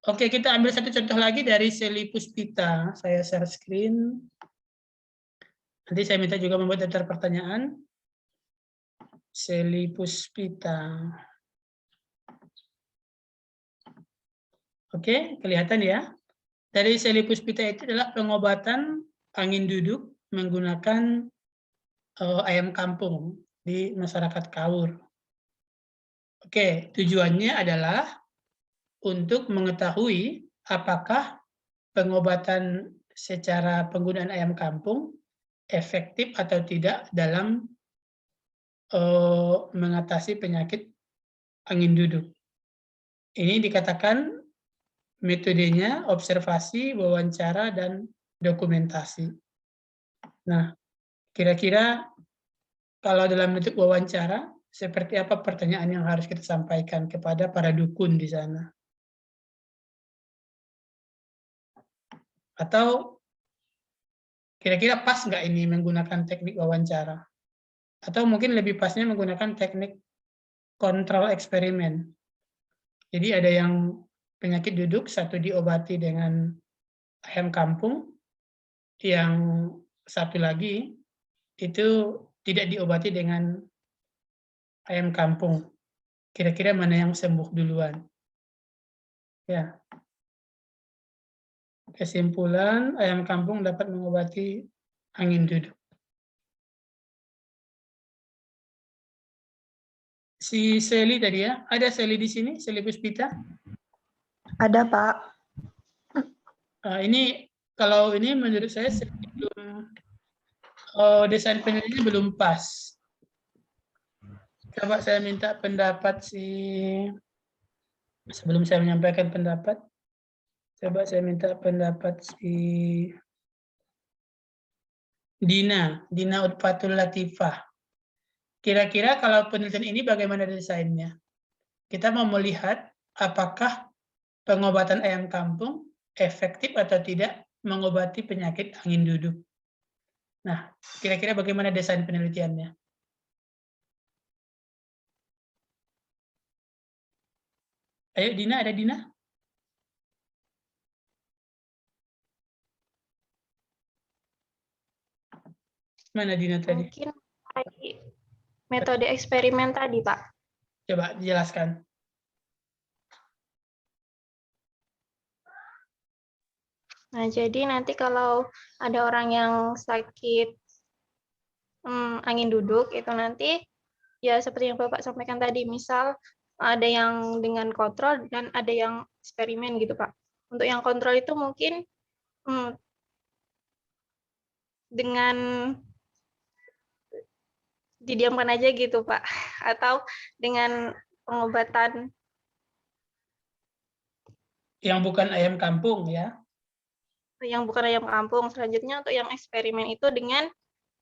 Oke, kita ambil satu contoh lagi dari Seli Puspita. Saya share screen. Nanti saya minta juga membuat daftar pertanyaan. Seli Puspita. Oke, kelihatan ya. Dari Seli Puspita itu adalah pengobatan angin duduk menggunakan ayam kampung di masyarakat Kaur. Oke, tujuannya adalah untuk mengetahui apakah pengobatan secara penggunaan ayam kampung efektif atau tidak dalam mengatasi penyakit angin duduk. Ini dikatakan metodenya observasi, wawancara, dan dokumentasi. Nah, kira-kira kalau dalam bentuk wawancara, seperti apa pertanyaan yang harus kita sampaikan kepada para dukun di sana? Atau kira-kira pas nggak ini menggunakan teknik wawancara? Atau mungkin lebih pasnya menggunakan teknik kontrol eksperimen. Jadi ada yang penyakit duduk, satu diobati dengan ayam kampung, yang satu lagi itu tidak diobati dengan ayam kampung. Kira-kira mana yang sembuh duluan? Ya. Kesimpulan, ayam kampung dapat mengobati angin duduk. Si Seli tadi ya, ada Seli di sini, Seli Puspita? Ada, Pak. Ini kalau ini menurut saya belum desain penelitiannya belum pas. Coba saya minta pendapat sebelum saya menyampaikan pendapat. Coba saya minta pendapat si Dina Utfatul Latifah. Kira-kira kalau penelitian ini bagaimana desainnya? Kita mau melihat apakah pengobatan ayam kampung efektif atau tidak mengobati penyakit angin duduk. Nah, kira-kira bagaimana desain penelitiannya? Ayo Dina, ada Dina? Mana Dina tadi? Mungkin metode eksperimen tadi, Pak. Coba dijelaskan. Nah, jadi nanti kalau ada orang yang sakit angin duduk, itu nanti ya seperti yang Bapak sampaikan tadi, misal ada yang dengan kontrol dan ada yang eksperimen gitu, Pak. Untuk yang kontrol itu mungkin dengan didiamkan aja gitu, Pak. Atau dengan pengobatan yang bukan ayam kampung ya. Yang bukan ayam kampung. Selanjutnya untuk yang eksperimen itu dengan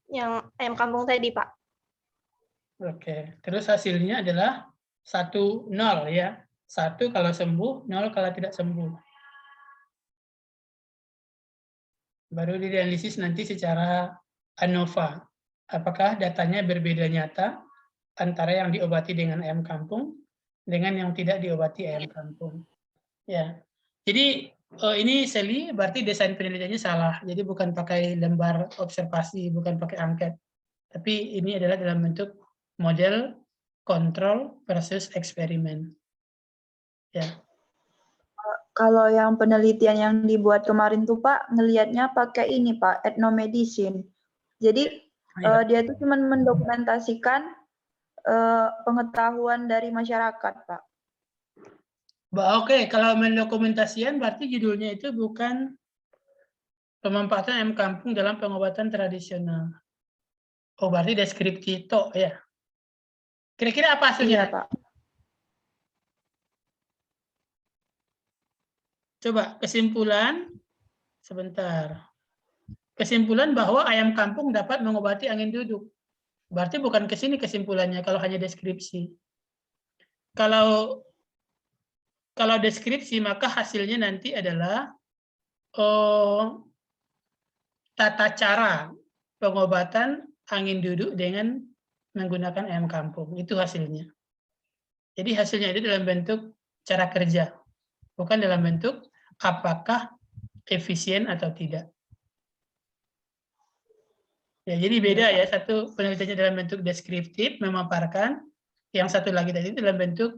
yang ayam kampung tadi, Pak. Oke, terus hasilnya adalah 1, 0 ya. 1 kalau sembuh, 0 kalau tidak sembuh. Baru dianalisis nanti secara ANOVA. Apakah datanya berbeda nyata antara yang diobati dengan ayam kampung dengan yang tidak diobati ayam kampung. Ya. Jadi ini Seli berarti desain penelitiannya salah. Jadi bukan pakai lembar observasi, bukan pakai angket. Tapi ini adalah dalam bentuk model kontrol versus eksperimen. Ya. Kalau yang penelitian yang dibuat kemarin tuh Pak, ngelihatnya pakai ini Pak, etnomedicine. Jadi dia tuh cuma mendokumentasikan pengetahuan dari masyarakat Pak. Oke, kalau mendokumentasikan berarti judulnya itu bukan pemanfaatan ayam kampung dalam pengobatan tradisional. Oh, berarti deskripsi itu ya. Kira-kira apa hasilnya? Iya, Pak. Coba kesimpulan, sebentar. Kesimpulan bahwa ayam kampung dapat mengobati angin duduk. Berarti bukan ke sini kesimpulannya kalau hanya deskripsi. Kalau deskripsi maka hasilnya nanti adalah tata cara pengobatan angin duduk dengan menggunakan ayam kampung. Itu hasilnya. Jadi hasilnya itu dalam bentuk cara kerja. Bukan dalam bentuk apakah efisien atau tidak. Ya, jadi beda ya, satu penelitiannya dalam bentuk deskriptif, memaparkan, yang satu lagi tadi dalam bentuk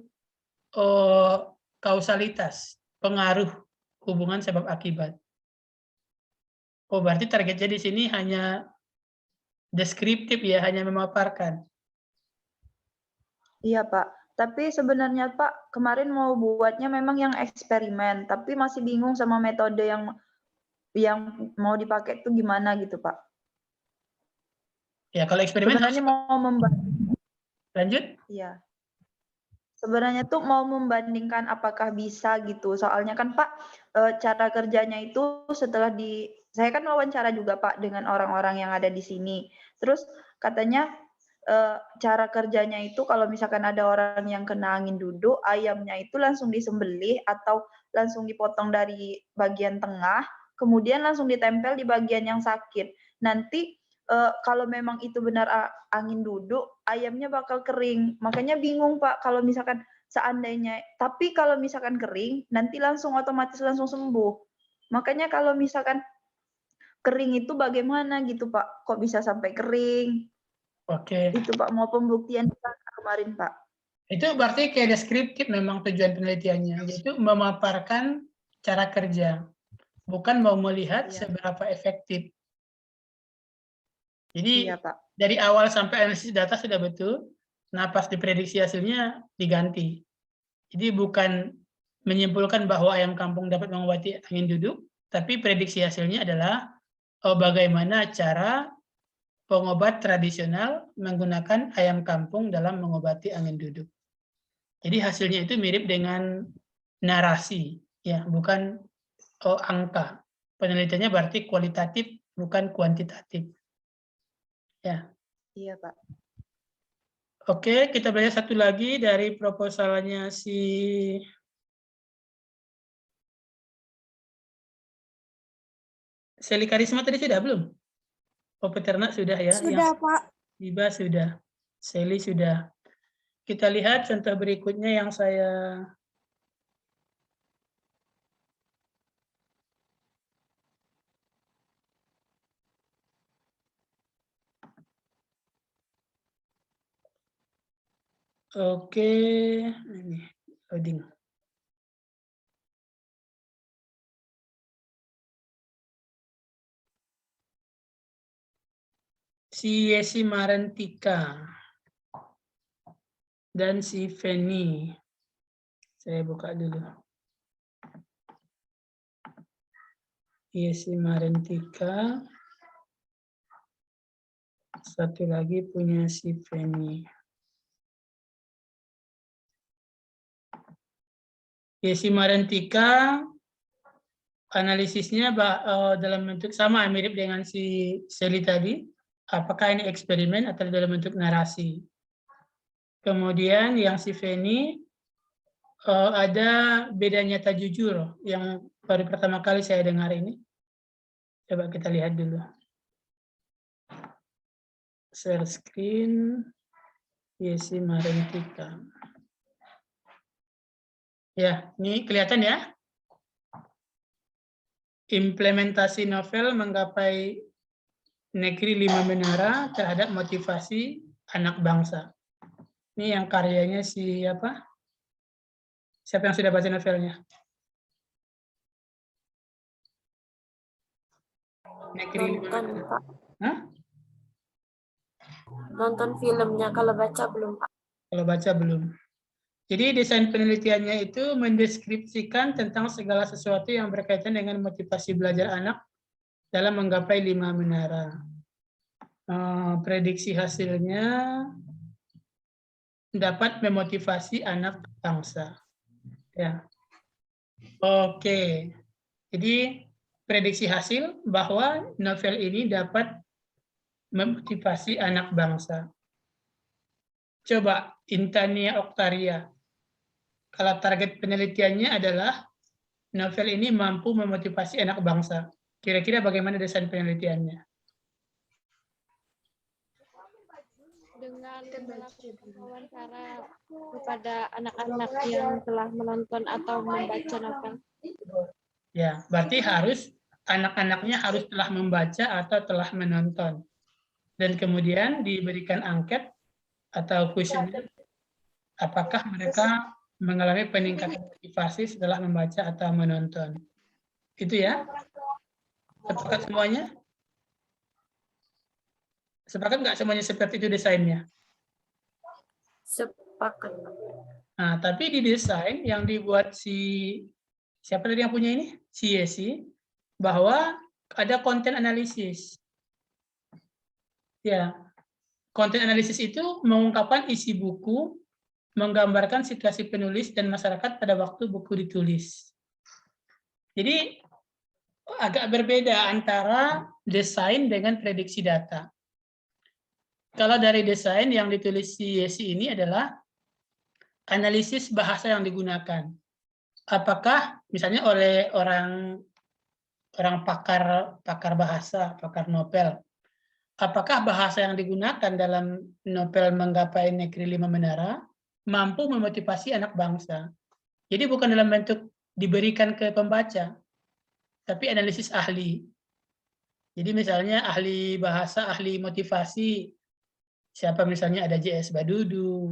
kausalitas, pengaruh hubungan sebab akibat. Oh, berarti targetnya di sini hanya deskriptif ya, hanya memaparkan. Iya, Pak. Tapi sebenarnya Pak, kemarin mau buatnya memang yang eksperimen, tapi masih bingung sama metode yang mau dipakai itu gimana gitu, Pak. Ya, kalau eksperimen Sebenarnya mau membandingkan. Lanjut. Iya. Sebenarnya tuh mau membandingkan apakah bisa gitu. Soalnya kan Pak, cara kerjanya itu setelah saya kan wawancara juga Pak dengan orang-orang yang ada di sini. Terus katanya cara kerjanya itu kalau misalkan ada orang yang kena angin duduk, ayamnya itu langsung disembelih atau langsung dipotong dari bagian tengah, kemudian langsung ditempel di bagian yang sakit. Nanti kalau memang itu benar angin duduk, ayamnya bakal kering. Makanya bingung Pak kalau misalkan seandainya, tapi kalau misalkan kering, nanti langsung otomatis langsung sembuh. Makanya kalau misalkan kering itu bagaimana gitu Pak? Kok bisa sampai kering? Oke. Itu Pak, mau pembuktian kemarin Pak. Itu berarti kayak deskriptif memang tujuan penelitiannya, yaitu memaparkan cara kerja, bukan mau melihat seberapa efektif. Jadi Iya, Pak. dari awal sampai analisis data sudah betul, nah pas diprediksi hasilnya diganti. Jadi bukan menyimpulkan bahwa ayam kampung dapat mengobati angin duduk, tapi prediksi hasilnya adalah bagaimana cara pengobat tradisional menggunakan ayam kampung dalam mengobati angin duduk. Jadi hasilnya itu mirip dengan narasi, ya, bukan angka. Penelitiannya berarti kualitatif, bukan kuantitatif. Ya. Iya, Pak. Oke, kita belajar satu lagi dari proposalnya si Seli Karisma tadi sudah belum? Oh, peternak sudah ya? Sudah, Pak. Tiba sudah. Seli sudah. Kita lihat contoh berikutnya yang saya Oke, ini loading. Si Yesi Marentika dan si Feni. Saya buka dulu. Yesi Marentika. Satu lagi punya si Feni. Yesi Marentika analisisnya dalam bentuk sama, mirip dengan si Seli tadi. Apakah ini eksperimen atau dalam bentuk narasi? Kemudian yang si Feni ada beda nyata jujur yang baru pertama kali saya dengar ini. Coba kita lihat dulu. Share screen. Yesi Marentika. Ya, ini kelihatan ya. Implementasi novel menggapai negeri 5 menara terhadap motivasi anak bangsa. Ini yang karyanya siapa? Siapa yang sudah baca novelnya? Negeri 5 menara. Pak. Hah? Nonton filmnya, kalau baca belum, Pak. Kalau baca belum. Jadi desain penelitiannya itu mendeskripsikan tentang segala sesuatu yang berkaitan dengan motivasi belajar anak dalam menggapai 5 menara. Prediksi hasilnya dapat memotivasi anak bangsa. Ya. Oke. Jadi prediksi hasil bahwa novel ini dapat memotivasi anak bangsa. Coba Intania Oktaria. Kalau target penelitiannya adalah novel ini mampu memotivasi anak bangsa. Kira-kira bagaimana desain penelitiannya? Dengan melakukan wawancara kepada anak-anak yang telah menonton atau membaca novel. Ya, berarti harus anak-anaknya harus telah membaca atau telah menonton. dan kemudian diberikan angket atau kuesioner apakah mereka mengalami peningkatan motivasi setelah membaca atau menonton. Itu ya? Sepakat semuanya? Sepakat nggak semuanya seperti itu desainnya? Sepakat. Nah, tapi di desain yang dibuat siapa tadi yang punya ini? Si Yesi, bahwa ada konten analisis. Ya, konten analisis itu mengungkapkan isi buku, menggambarkan situasi penulis dan masyarakat pada waktu buku ditulis. Jadi agak berbeda antara desain dengan prediksi data. Kalau dari desain yang ditulis si Yesi ini adalah analisis bahasa yang digunakan. Apakah misalnya oleh orang pakar bahasa, pakar novel, apakah bahasa yang digunakan dalam novel Menggapai Negeri Lima Menara mampu memotivasi anak bangsa. Jadi bukan dalam bentuk diberikan ke pembaca, tapi analisis ahli. Jadi misalnya ahli bahasa, ahli motivasi, siapa misalnya ada JS Badudu,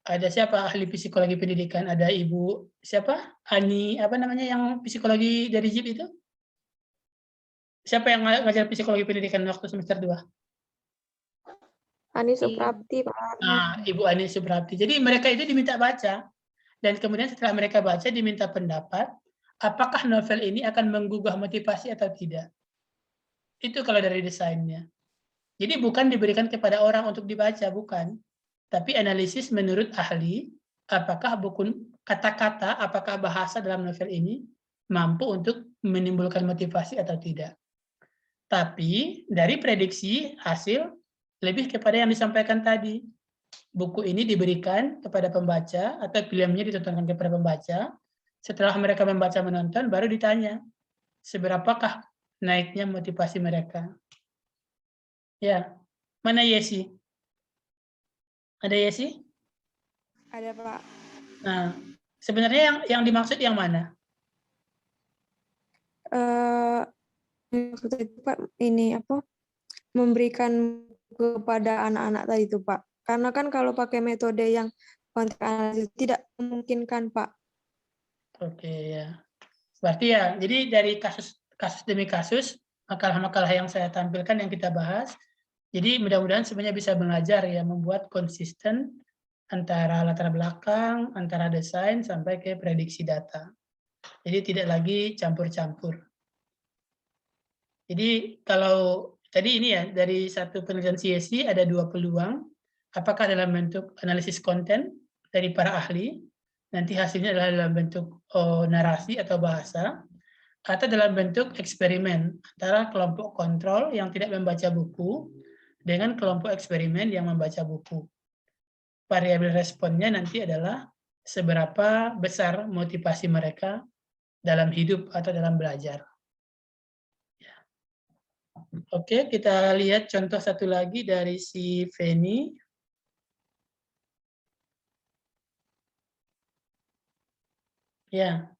ada siapa ahli psikologi pendidikan, ada Ibu siapa? Ani, apa namanya yang psikologi dari JIP itu? Siapa yang ngajar psikologi pendidikan waktu semester 2? Ani Suprapti, Pak. Nah, Ibu Ani Suprapti. Jadi mereka itu diminta baca, dan kemudian setelah mereka baca diminta pendapat, apakah novel ini akan menggugah motivasi atau tidak. Itu kalau dari desainnya. Jadi bukan diberikan kepada orang untuk dibaca, bukan. Tapi analisis menurut ahli, apakah buku kata-kata, apakah bahasa dalam novel ini mampu untuk menimbulkan motivasi atau tidak. Tapi dari prediksi hasil lebih kepada yang disampaikan tadi. Buku ini diberikan kepada pembaca atau filmnya ditontonkan kepada pembaca. Setelah mereka membaca menonton, baru ditanya seberapakah naiknya motivasi mereka. Ya, mana Yesi? Ada Yesi? Ada, Pak. Nah, sebenarnya yang dimaksud yang mana? Maksudnya itu, Pak, ini apa? Memberikan kepada anak-anak tadi itu, Pak. Karena kan kalau pakai metode yang konten analisis tidak memungkinkan, Pak. Oke, ya. Berarti ya, jadi dari kasus demi kasus, makalah-makalah yang saya tampilkan yang kita bahas, jadi mudah-mudahan sebenarnya bisa mengajar ya, membuat konsisten antara latar belakang, antara desain, sampai ke prediksi data. Jadi tidak lagi campur-campur. Jadi kalau tadi ini ya, dari satu penelitian CSI ada 2 peluang, apakah dalam bentuk analisis konten dari para ahli, nanti hasilnya adalah dalam bentuk narasi atau bahasa, atau dalam bentuk eksperimen antara kelompok kontrol yang tidak membaca buku dengan kelompok eksperimen yang membaca buku. Variabel responnya nanti adalah seberapa besar motivasi mereka dalam hidup atau dalam belajar. Oke, kita lihat contoh satu lagi dari si Feni. Ya,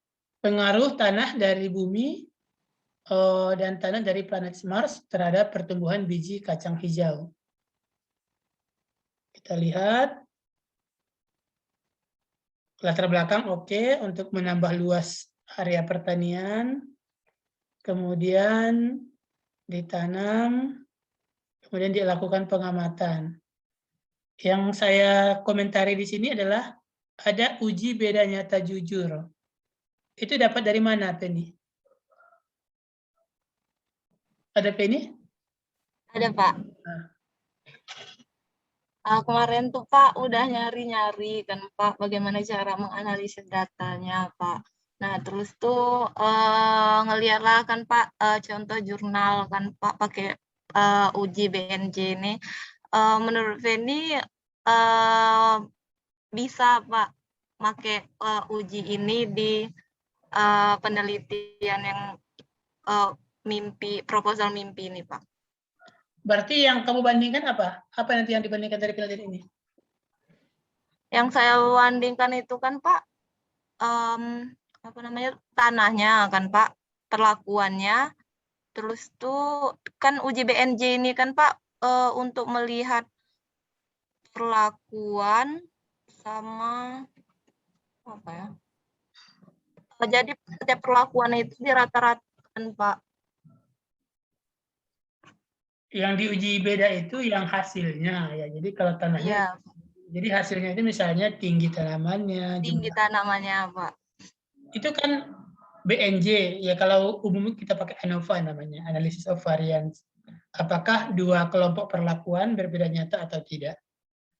pengaruh tanah dari bumi dan tanah dari planet Mars terhadap pertumbuhan biji kacang hijau. Kita lihat latar belakang oke, untuk menambah luas area pertanian, kemudian ditanam, kemudian dilakukan pengamatan. Yang saya komentari di sini adalah ada uji beda nyata jujur. Itu dapat dari mana, Penny? Ada Penny? Ada, Pak. Kemarin tuh Pak udah nyari-nyari kan Pak bagaimana cara menganalisis datanya Pak. Nah terus tuh ngeliat lah kan Pak contoh jurnal kan Pak pakai uji BNJ ini. Menurut Feni bisa Pak pakai uji ini di penelitian yang proposal mimpi ini Pak. Berarti yang kamu bandingkan apa? Apa nanti yang dibandingkan dari penelitian ini? Yang saya bandingkan itu kan Pak, apa namanya, tanahnya kan Pak, perlakuannya, terus tuh kan uji BNJ ini kan Pak untuk melihat perlakuan sama apa ya? Jadi setiap perlakuan itu dirata-ratakan, Pak. Yang diuji beda itu yang hasilnya ya. Jadi kalau tanahnya, jadi hasilnya itu misalnya tinggi tanamannya, Tinggi tanamannya, Pak. itu kan BNJ ya, kalau umum kita pakai ANOVA namanya, Analysis of Variance. Apakah dua kelompok perlakuan berbeda nyata atau tidak?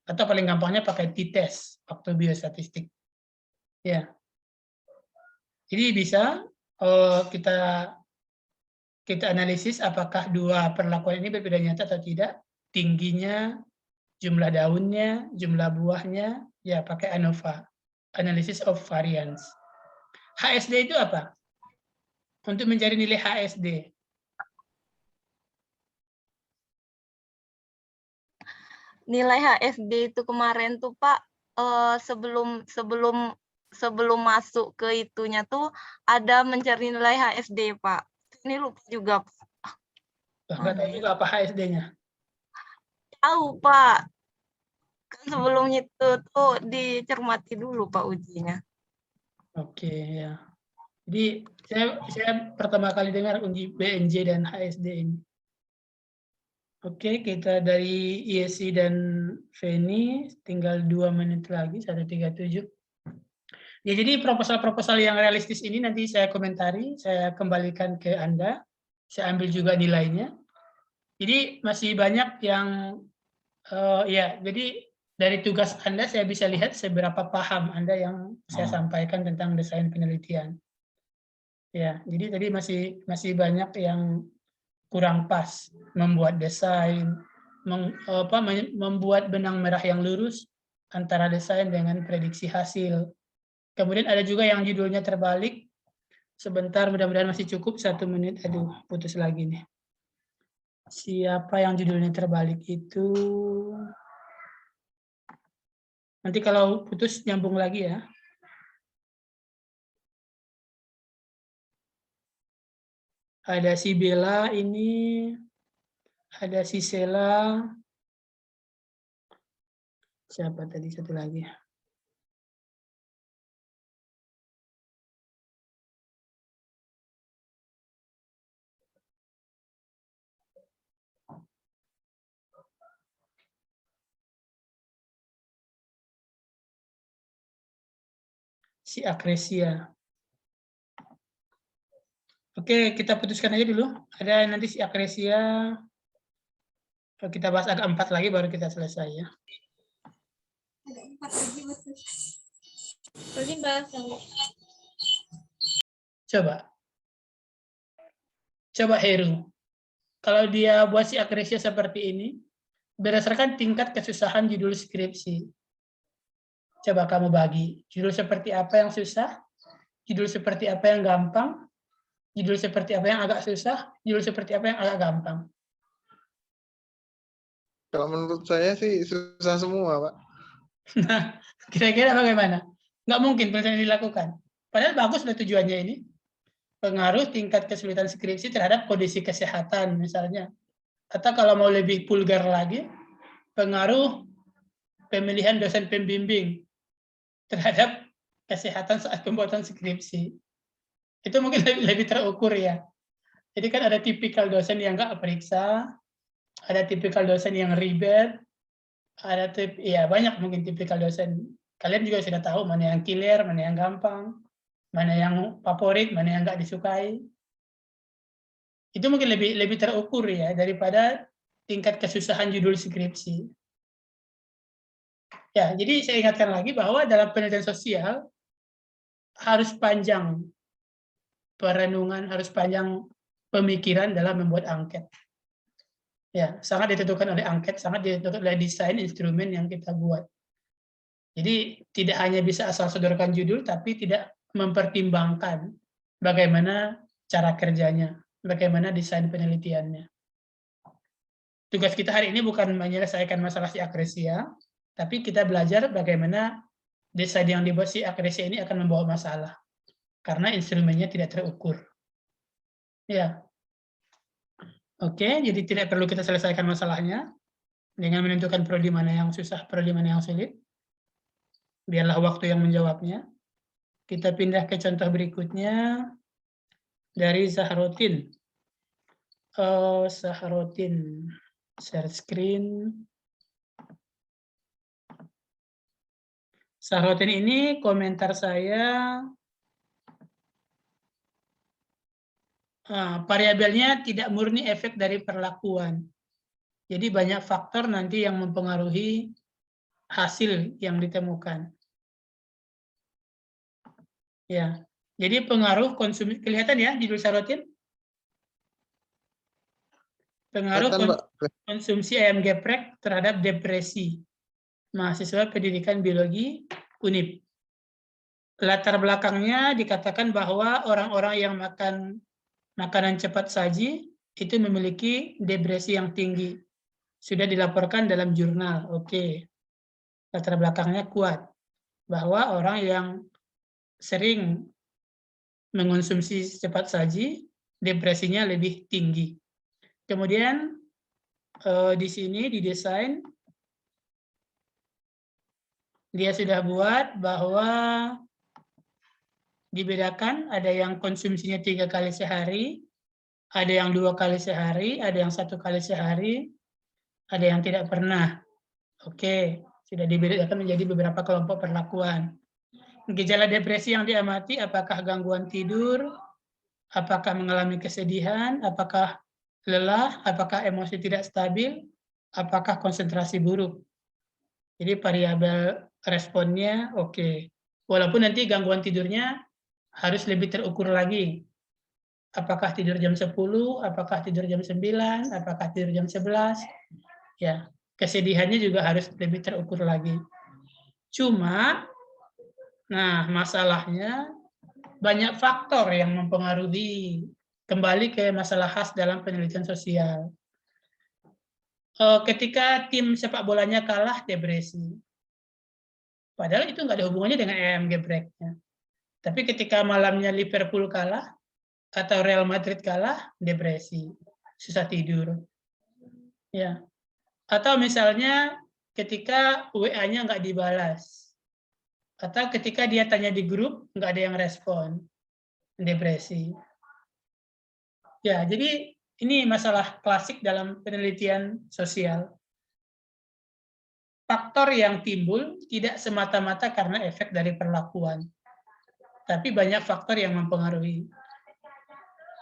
Atau paling gampangnya pakai t-test waktu biostatistik. Ya. Jadi bisa kita analisis apakah dua perlakuan ini berbeda nyata atau tidak, tingginya, jumlah daunnya, jumlah buahnya, ya pakai ANOVA, Analysis of Variance. HSD itu apa? Untuk mencari nilai HSD. Nilai HSD itu kemarin tuh Pak, sebelum masuk ke itunya tuh ada mencari nilai HSD Pak. Ini lupa juga Pak. Nggak tahu juga apa HSD-nya. Tahu Pak. Kan sebelumnya itu tuh dicermati dulu Pak ujinya. Oke ya. Jadi saya pertama kali dengar uji BNJ dan HSD ini. Oke, kita dari ISI dan Feni tinggal 2 menit lagi, 1:37. Ya, jadi proposal-proposal yang realistis ini nanti saya komentari, saya kembalikan ke Anda, saya ambil juga nilainya. Jadi masih banyak yang, ya, jadi dari tugas Anda saya bisa lihat seberapa paham Anda yang saya sampaikan tentang desain penelitian. Ya, jadi tadi masih banyak yang kurang pas, membuat desain, membuat benang merah yang lurus antara desain dengan prediksi hasil. Kemudian ada juga yang judulnya terbalik. Sebentar, mudah-mudahan masih cukup 1 menit. Aduh, putus lagi nih. Siapa yang judulnya terbalik itu? Nanti kalau putus nyambung lagi ya. Ada si Bella ini, ada si Sela. Siapa tadi satu lagi? Si Akresia. Oke, kita putuskan aja dulu. Ada nanti si Akresia. Kita bahas agak 4 lagi baru kita selesai ya. Ada 4 lagi betul. Boleh bahas Coba Heru. Kalau dia buat si Akresia seperti ini, berdasarkan tingkat kesusahan judul skripsi. Coba kamu bagi. Judul seperti apa yang susah, judul seperti apa yang gampang, judul seperti apa yang agak susah, judul seperti apa yang agak gampang. Kalau menurut saya sih susah semua, Pak. Nah, kira-kira bagaimana? Nggak mungkin penelitian dilakukan. Padahal bagus loh tujuannya ini. Pengaruh tingkat kesulitan skripsi terhadap kondisi kesehatan misalnya. Atau kalau mau lebih vulgar lagi, pengaruh pemilihan dosen pembimbing terhadap kesehatan saat pembuatan skripsi. Itu mungkin lebih terukur ya. Jadi kan ada tipikal dosen yang nggak periksa, ada tipikal dosen yang ribet, ada banyak mungkin tipikal dosen. Kalian juga sudah tahu mana yang killer, mana yang gampang, mana yang favorit, mana yang nggak disukai. Itu mungkin lebih terukur ya daripada tingkat kesusahan judul skripsi. Ya, jadi saya ingatkan lagi bahwa dalam penelitian sosial harus panjang perenungan, harus panjang pemikiran dalam membuat angket. Ya, sangat ditentukan oleh angket, sangat ditentukan oleh desain instrumen yang kita buat. Jadi tidak hanya bisa asal sodorkan judul, tapi tidak mempertimbangkan bagaimana cara kerjanya, bagaimana desain penelitiannya. Tugas kita hari ini bukan menyelesaikan masalah si Akresia, tapi kita belajar bagaimana desain yang dibuat si Akresia ini akan membawa masalah, karena instrumennya tidak terukur. Ya. Oke, jadi tidak perlu kita selesaikan masalahnya dengan menentukan prodi mana yang susah, prodi mana yang sulit. Biarlah waktu yang menjawabnya. Kita pindah ke contoh berikutnya dari Zahrotin. Zahrotin, share screen. Zahrotin ini komentar saya, variabelnya tidak murni efek dari perlakuan. Jadi banyak faktor nanti yang mempengaruhi hasil yang ditemukan. Ya, jadi pengaruh konsumsi, kelihatan ya judul Zahrotin? Pengaruh konsumsi ayam geprek terhadap depresi. Mahasiswa Pendidikan Biologi UNIP. Latar belakangnya dikatakan bahwa orang-orang yang makan makanan cepat saji itu memiliki depresi yang tinggi. Sudah dilaporkan dalam jurnal. Oke. Latar belakangnya kuat. Bahwa orang yang sering mengonsumsi cepat saji, depresinya lebih tinggi. Kemudian di sini didesain, dia sudah buat bahwa dibedakan, ada yang konsumsinya 3 kali sehari, ada yang 2 kali sehari, ada yang 1 kali sehari, ada yang tidak pernah. Oke, sudah dibedakan menjadi beberapa kelompok perlakuan. Gejala depresi yang diamati, apakah gangguan tidur, apakah mengalami kesedihan, apakah lelah, apakah emosi tidak stabil, apakah konsentrasi buruk. Jadi variabel responnya oke. Walaupun nanti gangguan tidurnya harus lebih terukur lagi. Apakah tidur jam 10, apakah tidur jam 9, apakah tidur jam 11. Ya, kesedihannya juga harus lebih terukur lagi. Cuma, nah masalahnya banyak faktor yang mempengaruhi, kembali ke masalah khas dalam penelitian sosial. Ketika tim sepak bolanya kalah, depresi. Padahal itu nggak ada hubungannya dengan ayam gepreknya. Tapi ketika malamnya Liverpool kalah, atau Real Madrid kalah, depresi, susah tidur. Ya. Atau misalnya ketika WA-nya nggak dibalas. Atau ketika dia tanya di grup, nggak ada yang respon, depresi. Ya, jadi ini masalah klasik dalam penelitian sosial. Faktor yang timbul tidak semata-mata karena efek dari perlakuan. Tapi banyak faktor yang mempengaruhi.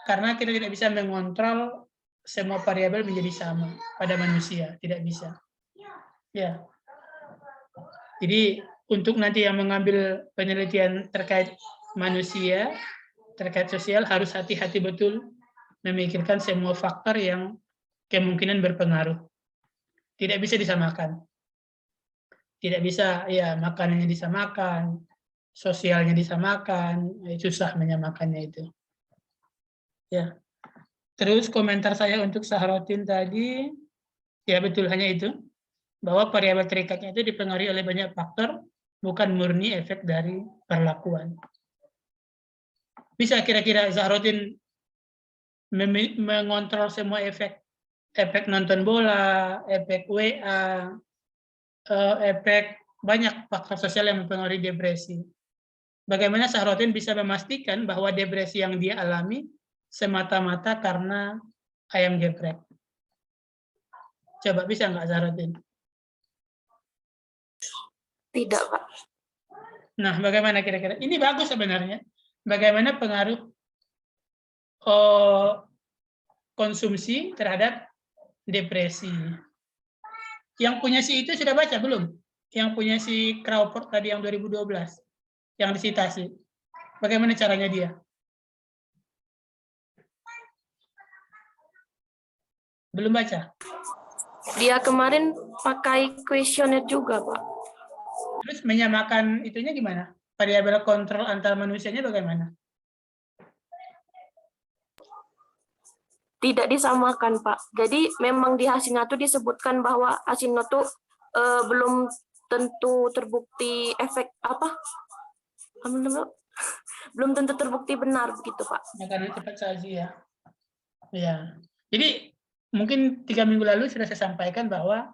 Karena kita tidak bisa mengontrol semua variabel menjadi sama pada manusia, tidak bisa. Ya. Jadi untuk nanti yang mengambil penelitian terkait manusia, terkait sosial, harus hati-hati betul memikirkan semua faktor yang kemungkinan berpengaruh. Tidak bisa disamakan. Tidak bisa, ya makanannya disamakan, sosialnya disamakan, susah menyamakannya itu. Ya. Terus komentar saya untuk Zahrotin tadi, ya betul hanya itu, bahwa variabel terikatnya itu dipengaruhi oleh banyak faktor, bukan murni efek dari perlakuan. Bisa kira-kira Zahrotin mengontrol semua efek nonton bola, efek WA, efek banyak faktor sosial yang mempengaruhi depresi. Bagaimana Zahrotin bisa memastikan bahwa depresi yang dia alami semata-mata karena ayam geprek? Coba bisa nggak Zahrotin? Tidak, Pak. Nah, bagaimana kira-kira? Ini bagus sebenarnya. Bagaimana pengaruh konsumsi terhadap depresi? Yang punya si itu sudah baca belum? Yang punya si Crawford tadi yang 2012, yang disitasi. Bagaimana caranya dia? Belum baca? Dia kemarin pakai kuesioner juga, Pak. Terus menyamakan itunya gimana? Variabel kontrol antar manusianya bagaimana? Tidak disamakan, Pak. Jadi memang di hasilnya tuh disebutkan bahwa hasilnya tuh belum tentu terbukti efek apa? Belum tentu terbukti benar begitu, Pak. Makanan cepat saji ya. Ya. Jadi mungkin 3 minggu lalu sudah saya sampaikan bahwa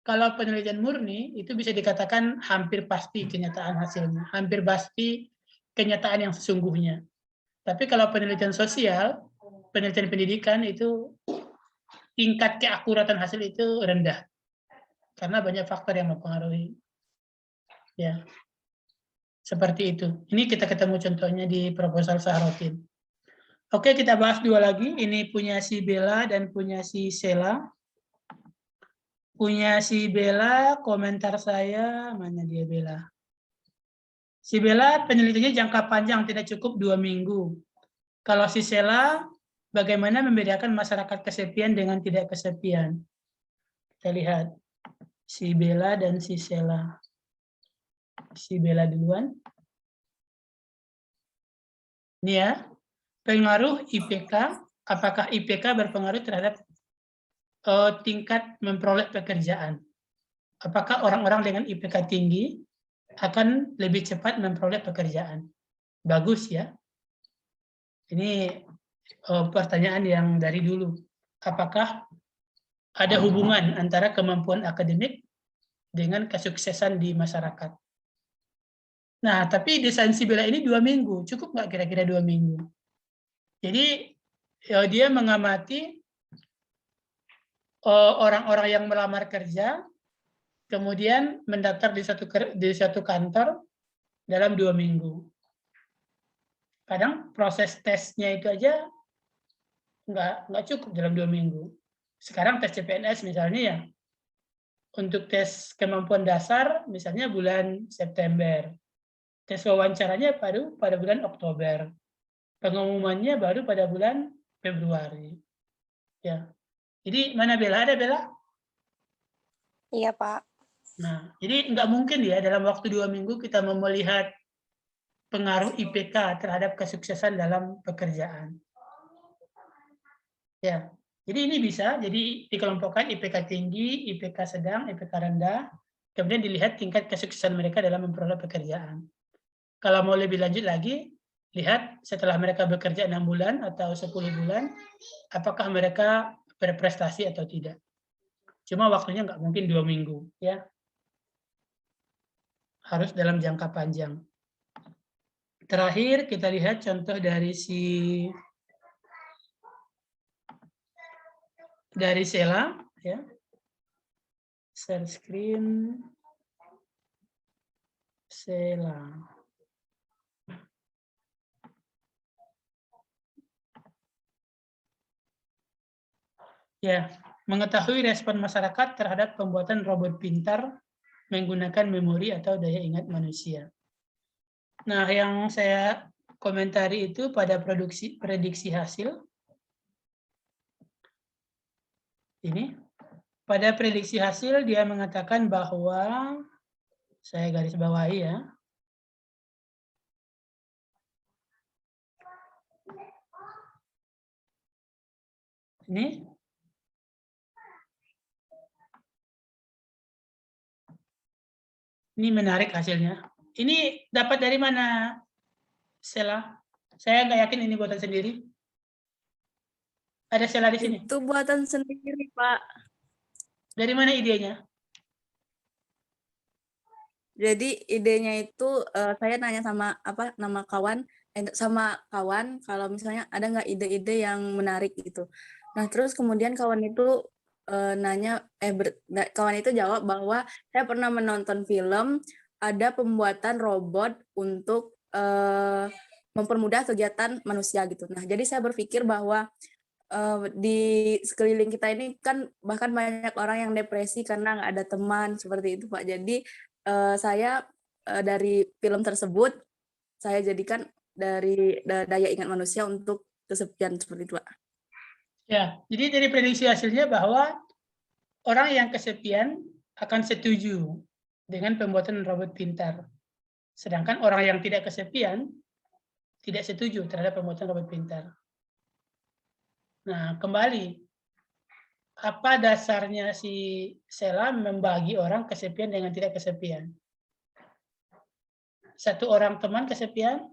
kalau penelitian murni itu bisa dikatakan hampir pasti kenyataan hasilnya, hampir pasti kenyataan yang sesungguhnya. Tapi kalau penelitian sosial, penelitian pendidikan itu tingkat keakuratan hasil itu rendah karena banyak faktor yang mempengaruhi. Ya, seperti itu. Ini kita ketemu contohnya di proposal Saharotin. Oke, kita bahas 2 lagi. Ini punya si Bella dan punya si Sela. Punya si Bella, komentar saya, mana dia Bella? Si Bella penelitiannya jangka panjang, tidak cukup 2 minggu. Kalau si Sela, bagaimana membedakan masyarakat kesepian dengan tidak kesepian? Kita lihat. Si Bella dan si Sela. Si Bella duluan. Ini ya. Pengaruh IPK, apakah IPK berpengaruh terhadap tingkat memperoleh pekerjaan? Apakah orang-orang dengan IPK tinggi akan lebih cepat memperoleh pekerjaan? Bagus ya. Ini pertanyaan yang dari dulu. Apakah ada hubungan antara kemampuan akademik dengan kesuksesan di masyarakat? Nah, tapi desain si Bella ini 2 minggu. Cukup nggak kira-kira 2 minggu? Jadi dia mengamati orang-orang yang melamar kerja, kemudian mendaftar di satu kantor dalam 2 minggu. Kadang proses tesnya itu aja nggak cukup dalam 2 minggu. Sekarang tes CPNS misalnya ya, untuk tes kemampuan dasar misalnya bulan September. Tes wawancaranya baru pada bulan Oktober. Pengumumannya baru pada bulan Februari. Ya. Jadi mana Bella? Ada Bella? Iya, Pak. Nah, jadi nggak mungkin ya dalam waktu 2 minggu kita mau melihat pengaruh IPK terhadap kesuksesan dalam pekerjaan. Ya, jadi ini bisa jadi dikelompokkan IPK tinggi, IPK sedang, IPK rendah, kemudian dilihat tingkat kesuksesan mereka dalam memperoleh pekerjaan. Kalau mau lebih lanjut lagi, lihat setelah mereka bekerja 6 bulan atau 10 bulan, apakah mereka berprestasi atau tidak. Cuma waktunya nggak mungkin 2 minggu, ya. Harus dalam jangka panjang. Terakhir kita lihat contoh dari Sela, ya. Share screen. Sela. Ya, mengetahui respon masyarakat terhadap pembuatan robot pintar menggunakan memori atau daya ingat manusia. Nah, yang saya komentari itu pada prediksi hasil. Ini, pada prediksi hasil dia mengatakan bahwa, saya garis bawahi ya, ini, menarik hasilnya. Ini dapat dari mana, Sela? Saya nggak yakin ini buatan sendiri. Ada Sela di sini? Itu buatan sendiri, Pak. Dari mana idenya? Jadi idenya itu saya nanya sama kawan kalau misalnya ada nggak ide-ide yang menarik gitu. Nah terus kemudian kawan itu kawan itu jawab bahwa saya pernah menonton film ada pembuatan robot untuk mempermudah kegiatan manusia gitu. Nah jadi saya berpikir bahwa di sekeliling kita ini kan bahkan banyak orang yang depresi karena nggak ada teman seperti itu Pak. Jadi saya dari film tersebut saya jadikan dari daya ingat manusia untuk kesepian seperti itu Pak. Ya, jadi dari prediksi hasilnya bahwa orang yang kesepian akan setuju dengan pembuatan robot pintar. Sedangkan orang yang tidak kesepian tidak setuju terhadap pembuatan robot pintar. Nah, kembali, apa dasarnya si Sela membagi orang kesepian dengan tidak kesepian? Satu orang teman kesepian?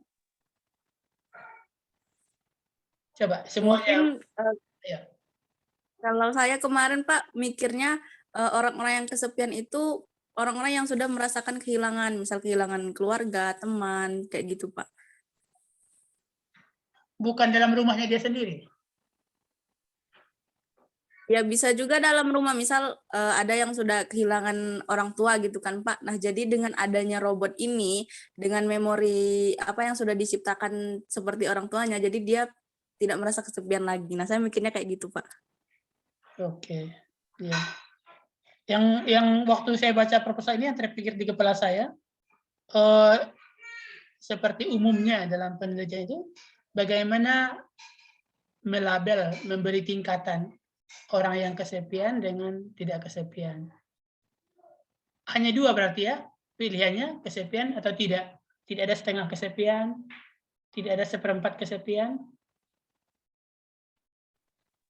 Coba, semuanya. Ya. Kalau saya kemarin Pak mikirnya orang-orang yang kesepian itu orang-orang yang sudah merasakan kehilangan, misal kehilangan keluarga, teman, kayak gitu Pak. Bukan dalam rumahnya dia sendiri. Ya bisa juga dalam rumah, misal ada yang sudah kehilangan orang tua gitu kan Pak. Nah jadi dengan adanya robot ini, dengan memori apa yang sudah diciptakan seperti orang tuanya, jadi dia tidak merasa kesepian lagi. Nah saya mikirnya kayak gitu Pak. Oke, ya. Yang waktu saya baca proposal ini yang terpikir di kepala saya, seperti umumnya dalam penelitian itu, bagaimana melabel, memberi tingkatan orang yang kesepian dengan tidak kesepian. Hanya dua berarti ya, pilihannya kesepian atau tidak. Tidak ada setengah kesepian, tidak ada seperempat kesepian.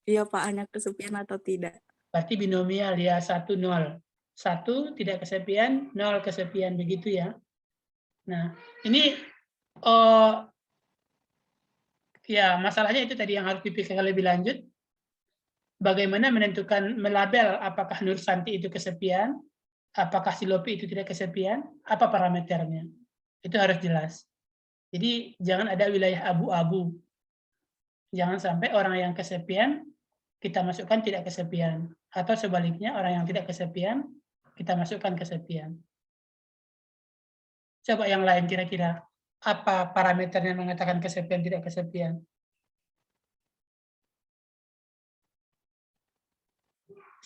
Iya Pak, hanya kesepian atau tidak. Berarti binomial ya, 1, 0. 1 tidak kesepian, 0 kesepian, begitu ya. Nah, ini ya masalahnya itu tadi yang harus dipikirkan lebih lanjut. Bagaimana menentukan, melabel apakah Nur Santi itu kesepian, apakah si Lopi itu tidak kesepian, apa parameternya. Itu harus jelas. Jadi jangan ada wilayah abu-abu. Jangan sampai orang yang kesepian, kita masukkan tidak kesepian. Atau sebaliknya, orang yang tidak kesepian, kita masukkan kesepian. Coba yang lain kira-kira, apa parameternya mengatakan kesepian, tidak kesepian?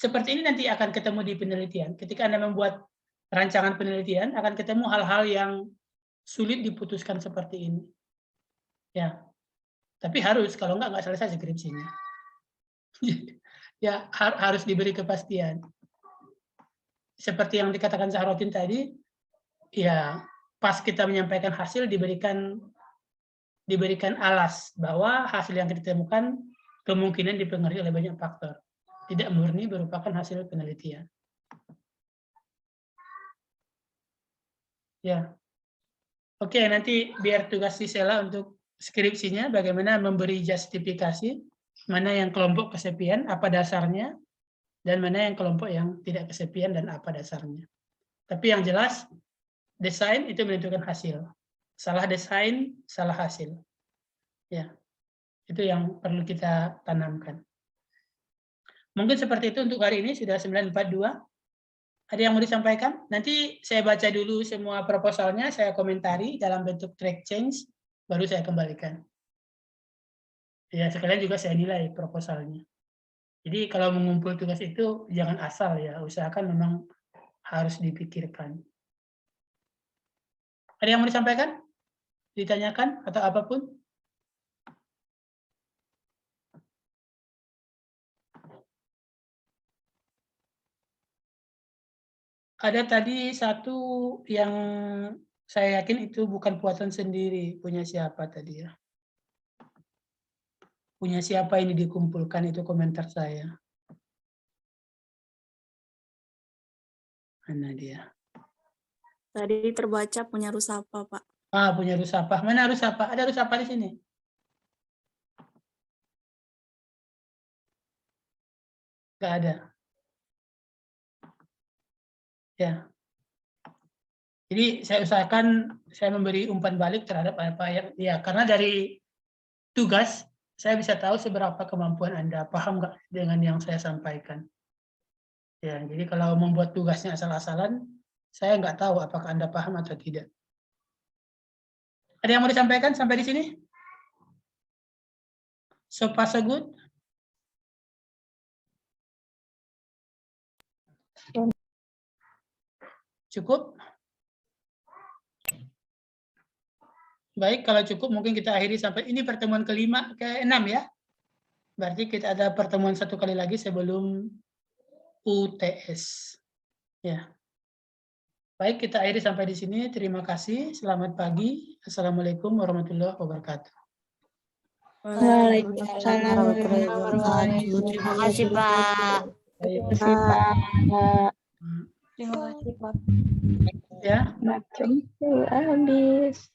Seperti ini nanti akan ketemu di penelitian. Ketika Anda membuat rancangan penelitian, akan ketemu hal-hal yang sulit diputuskan seperti ini. Ya, tapi harus, kalau nggak selesai skripsinya. Ya, harus diberi kepastian. Seperti yang dikatakan Zahrotin tadi, ya pas kita menyampaikan hasil diberikan alas bahwa hasil yang kita temukan kemungkinan dipengaruhi oleh banyak faktor. Tidak murni merupakan hasil penelitian. Ya. Oke, nanti biar tugas si Sela untuk skripsinya bagaimana memberi justifikasi mana yang kelompok kesepian, apa dasarnya, dan mana yang kelompok yang tidak kesepian dan apa dasarnya. Tapi yang jelas, desain itu menentukan hasil. Salah desain, salah hasil. Ya, itu yang perlu kita tanamkan. Mungkin seperti itu untuk hari ini, sudah 9.42. Ada yang mau disampaikan? Nanti saya baca dulu semua proposalnya, saya komentari dalam bentuk track change, baru saya kembalikan. Ya, sekalian juga saya nilai proposalnya. Jadi kalau mengumpul tugas itu jangan asal ya, usahakan memang harus dipikirkan. Ada yang mau disampaikan? Ditanyakan atau apapun? Ada tadi satu yang saya yakin itu bukan buatan sendiri, punya siapa tadi ya? Punya siapa ini dikumpulkan, itu komentar saya. Mana dia? Tadi terbaca punya Rusapa, Pak. Ah, punya Rusapa. Mana Rusapa? Ada Rusapa di sini? Nggak ada. Ya. Jadi saya usahakan saya memberi umpan balik terhadap apa yang ya, karena dari tugas saya bisa tahu seberapa kemampuan Anda, paham nggak dengan yang saya sampaikan. Ya, jadi kalau membuat tugasnya asal-asalan, saya nggak tahu apakah Anda paham atau tidak. Ada yang mau disampaikan sampai di sini? So far so good? Cukup? Baik, kalau cukup mungkin kita akhiri sampai ini pertemuan ke-6 ya. Berarti kita ada pertemuan satu kali lagi sebelum UTS. Ya. Baik, kita akhiri sampai di sini. Terima kasih. Selamat pagi. Assalamualaikum warahmatullahi wabarakatuh. Waalaikumsalam warahmatullahi wabarakatuh. Terima kasih, Pak. Baik. Terima kasih, Pak. Terima kasih, Pak. Ya. Habis.